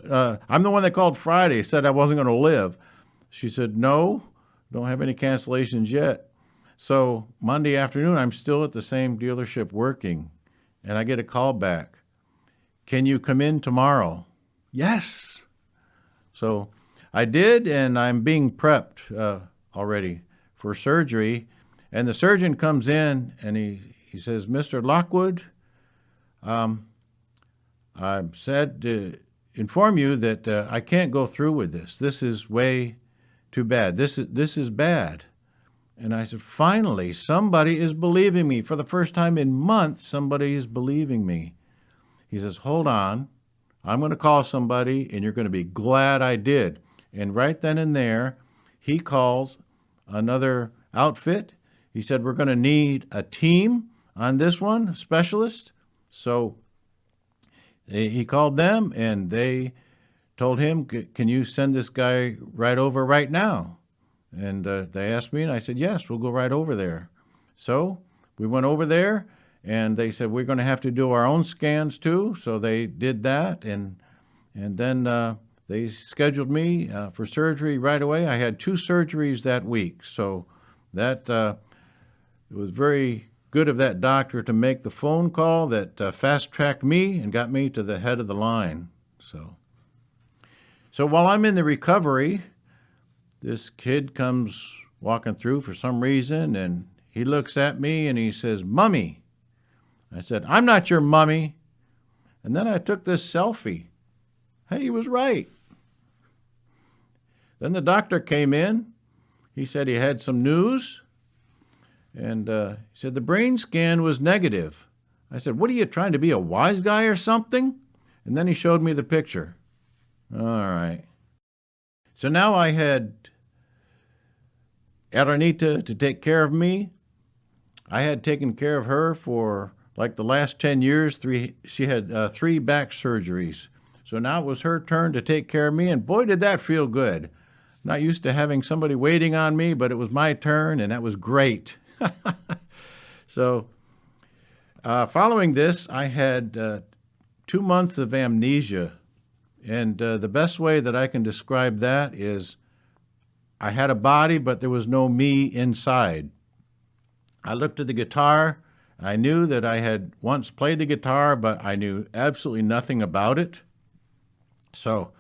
Speaker 1: I'm the one that called Friday, said I wasn't going to live. She said, no, don't have any cancellations yet. So Monday afternoon, I'm still at the same dealership working, and I get a call back. Can you come in tomorrow? Yes. So I did, and I'm being prepped already for surgery. And the surgeon comes in, and he says, Mr. Lockwood, I'm sad to inform you that I can't go through with this. This is way too bad. This is bad. And I said, finally, somebody is believing me. For the first time in months, somebody is believing me. He says, hold on, I'm going to call somebody and you're going to be glad I did. And right then and there, he calls another outfit. He said, we're going to need a team on this one, a specialist. So he called them and they told him, can you send this guy right over right now? And they asked me, and I said, yes, we'll go right over there. So we went over there, and they said, we're going to have to do our own scans too. So they did that, and then they scheduled me for surgery right away. I had 2 surgeries that week. So that it was very good of that doctor to make the phone call that fast-tracked me and got me to the head of the line. So while I'm in the recovery, this kid comes walking through for some reason, and he looks at me and he says, Mummy. I said, I'm not your mummy. And then I took this selfie. Hey, he was right. Then the doctor came in. He said he had some news. And he said the brain scan was negative. I said, what are you trying to be, a wise guy or something? And then he showed me the picture. All right. So now I had A.R.T to take care of me. I had taken care of her for like the last 10 years. She had 3 back surgeries. So now it was her turn to take care of me, and boy, did that feel good. Not used to having somebody waiting on me, but it was my turn, and that was great. So following this, I had 2 months of amnesia. And the best way that I can describe that is I had a body, but there was no me inside. I looked at the guitar. I knew that I had once played the guitar, but I knew absolutely nothing about it. So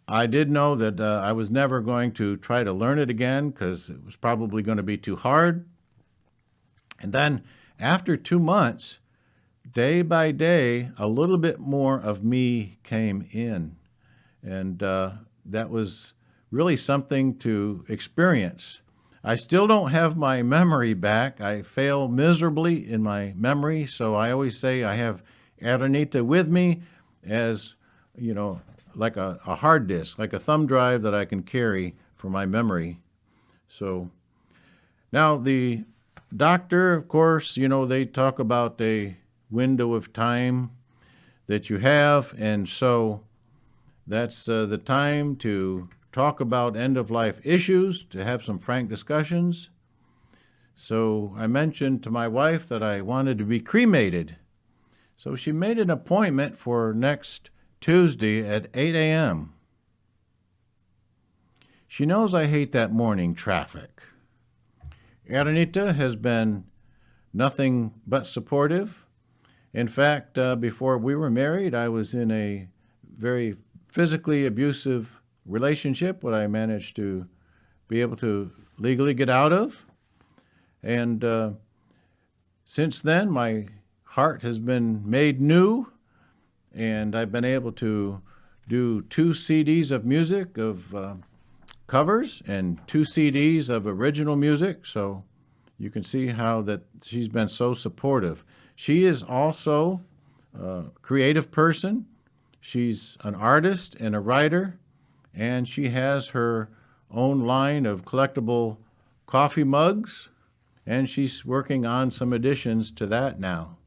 Speaker 1: I did know that I was never going to try to learn it again because it was probably going to be too hard. And then after 2 months, day by day, a little bit more of me came in. And that was really something to experience. I still don't have my memory back. I fail miserably in my memory, so I always say I have A.R.T with me as, like a hard disk, like a thumb drive that I can carry for my memory. So now the doctor, of course, they talk about a window of time that you have, and so that's the time to talk about end-of-life issues, to have some frank discussions. So I mentioned to my wife that I wanted to be cremated. So she made an appointment for next Tuesday at 8 a.m. She knows I hate that morning traffic. A.R.T has been nothing but supportive. In fact, before we were married, I was in a very physically abusive relationship, what I managed to be able to legally get out of. And since then, my heart has been made new, and I've been able to do 2 CDs of music, of covers, and 2 CDs of original music. So you can see how that she's been so supportive. She is also a creative person. She's an artist and a writer, and she has her own line of collectible coffee mugs, and she's working on some additions to that now.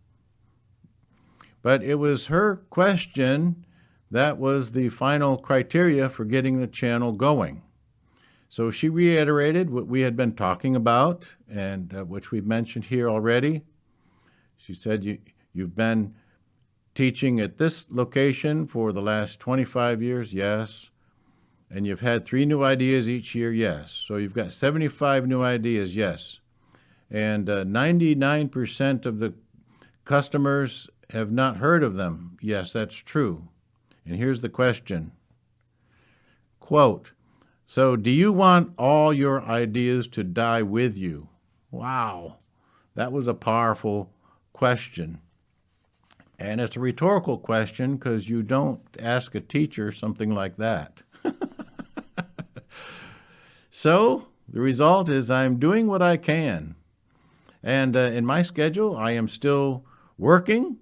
Speaker 1: But it was her question that was the final criteria for getting the channel going. So she reiterated what we had been talking about, and which we've mentioned here already. She said, you've been teaching at this location for the last 25 years, yes. And you've had 3 new ideas each year, yes. So you've got 75 new ideas, yes. And 99% of the customers have not heard of them. Yes, that's true. And here's the question. Quote, so do you want all your ideas to die with you? Wow, that was a powerful question. And it's a rhetorical question because you don't ask a teacher something like that. So the result is I'm doing what I can. And in my schedule, I am still working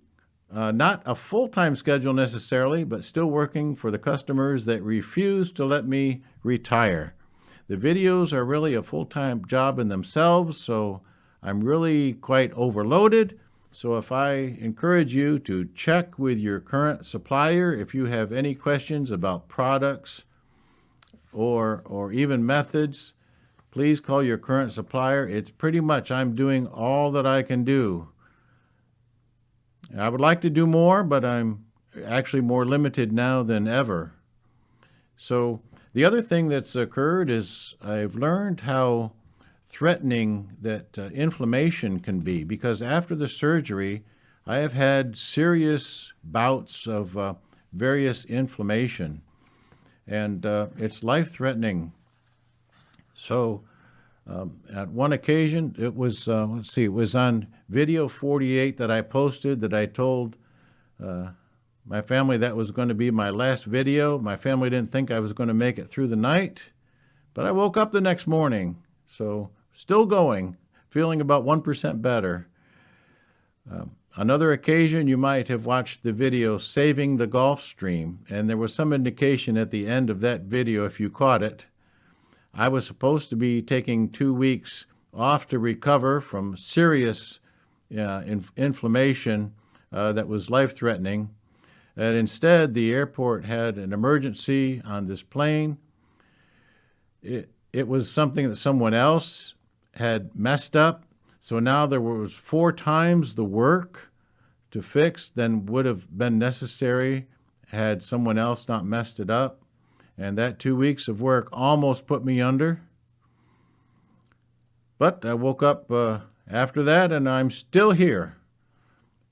Speaker 1: Not a full-time schedule necessarily, but still working for the customers that refuse to let me retire. The videos are really a full-time job in themselves, so I'm really quite overloaded. So if I encourage you to check with your current supplier if you have any questions about products or even methods, please call your current supplier. It's pretty much I'm doing all that I can do. I would like to do more, but I'm actually more limited now than ever. So the other thing that's occurred is I've learned how threatening that inflammation can be, because after the surgery, I have had serious bouts of various inflammation, and it's life-threatening. So at one occasion, it was, it was on video 48 that I posted that I told my family that was going to be my last video. My family didn't think I was going to make it through the night, but I woke up the next morning. So still going, feeling about 1% better. Another occasion, you might have watched the video Saving the Gulf Stream, and there was some indication at the end of that video, if you caught it, I was supposed to be taking 2 weeks off to recover from serious inflammation that was life-threatening. And instead, the airport had an emergency on this plane. It was something that someone else had messed up. So now there was 4 times the work to fix than would have been necessary had someone else not messed it up. And that 2 weeks of work almost put me under. But I woke up after that, and I'm still here.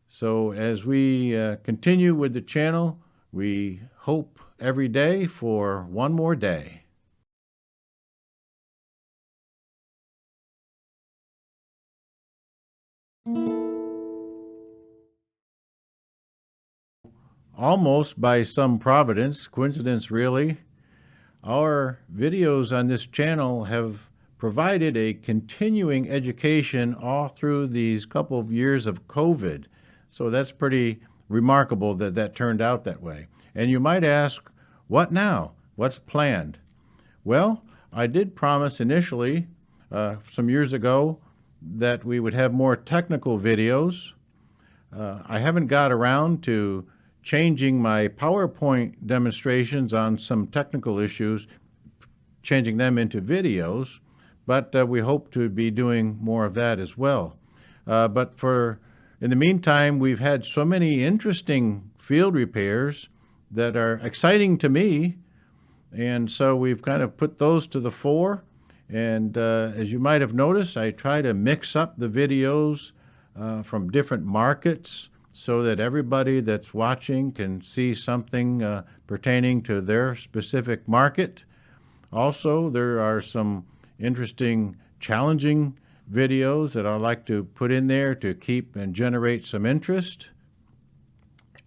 Speaker 1: So as we continue with the channel, we hope every day for one more day. Almost by some providence, coincidence really, our videos on this channel have provided a continuing education all through these couple of years of COVID. So that's pretty remarkable that that turned out that way. And you might ask, what now? What's planned? Well, I did promise initially, some years ago, that we would have more technical videos. I haven't got around to changing my PowerPoint demonstrations on some technical issues, changing them into videos, but we hope to be doing more of that as well. But in the meantime, we've had so many interesting field repairs that are exciting to me, and so we've kind of put those to the fore. And as you might have noticed, I try to mix up the videos from different markets so that everybody that's watching can see something pertaining to their specific market. Also, there are some interesting, challenging videos that I like to put in there to keep and generate some interest.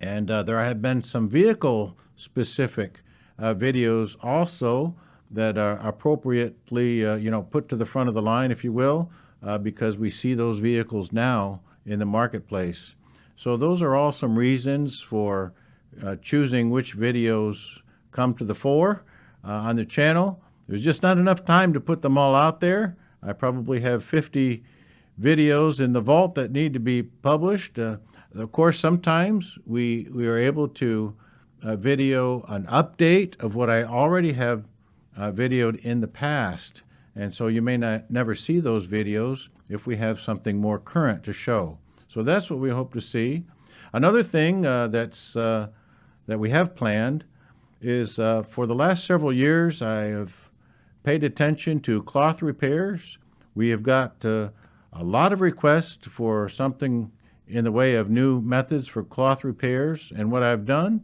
Speaker 1: And there have been some vehicle-specific videos also that are appropriately, put to the front of the line, if you will, because we see those vehicles now in the marketplace. So those are all some reasons for choosing which videos come to the fore on the channel. There's just not enough time to put them all out there. I probably have 50 videos in the vault that need to be published. Of course, sometimes we are able to video an update of what I already have videoed in the past. And so you may never see those videos if we have something more current to show. So that's what we hope to see. Another thing that we have planned is for the last several years, I have paid attention to cloth repairs. We have got a lot of requests for something in the way of new methods for cloth repairs. And what I've done,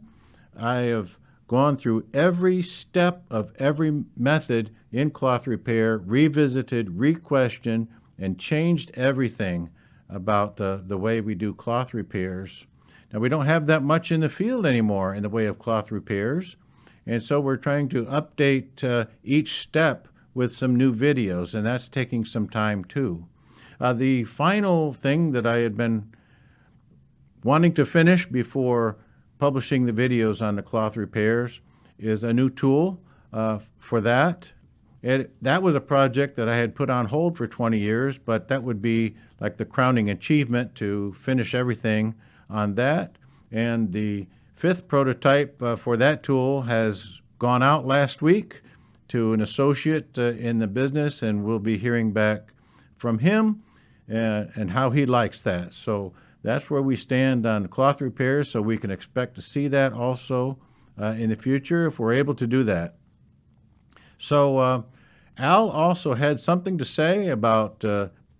Speaker 1: I have gone through every step of every method in cloth repair, revisited, re-questioned, and changed everything about the way we do cloth repairs. Now, we don't have that much in the field anymore in the way of cloth repairs, and so we're trying to update each step with some new videos, and that's taking some time too. The final thing that I had been wanting to finish before publishing the videos on the cloth repairs is a new tool for that. That was a project that I had put on hold for 20 years, but that would be like the crowning achievement to finish everything on that. And the fifth prototype for that tool has gone out last week to an associate in the business, and we'll be hearing back from him and how he likes that. So that's where we stand on cloth repairs, so we can expect to see that also in the future if we're able to do that. So Al also had something to say about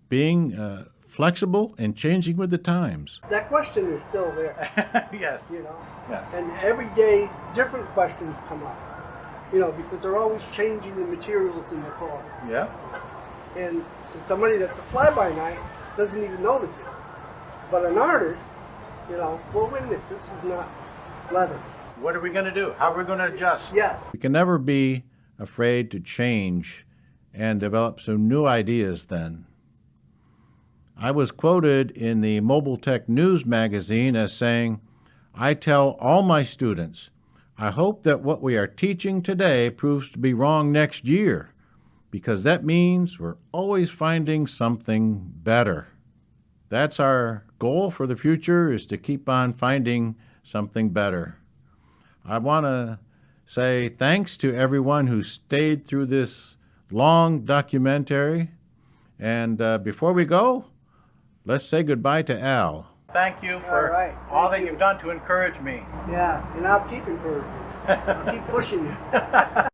Speaker 1: being flexible and changing with the times.
Speaker 2: That question is still there.
Speaker 1: Yes.
Speaker 2: You know?
Speaker 1: Yes.
Speaker 2: And every day, different questions come up. You know, because they're always changing the materials in the cars.
Speaker 1: Yeah.
Speaker 2: And somebody that's a fly-by-night doesn't even notice it. But an artist, you know, well, wait a minute, this is not leather.
Speaker 1: What are we going to do? How are we going to adjust?
Speaker 2: Yes.
Speaker 1: We can never be afraid to change and develop some new ideas then. I was quoted in the Mobile Tech News magazine as saying, "I tell all my students, I hope that what we are teaching today proves to be wrong next year, because that means we're always finding something better." That's our goal for the future, is to keep on finding something better. I want to say thanks to everyone who stayed through this long documentary. And before we go, let's say goodbye to Al. Thank you for
Speaker 2: All right.
Speaker 1: all
Speaker 2: Thank
Speaker 1: that
Speaker 2: you.
Speaker 1: you've done to encourage me.
Speaker 2: Yeah, and I'll keep encouraging you. I'll keep pushing you.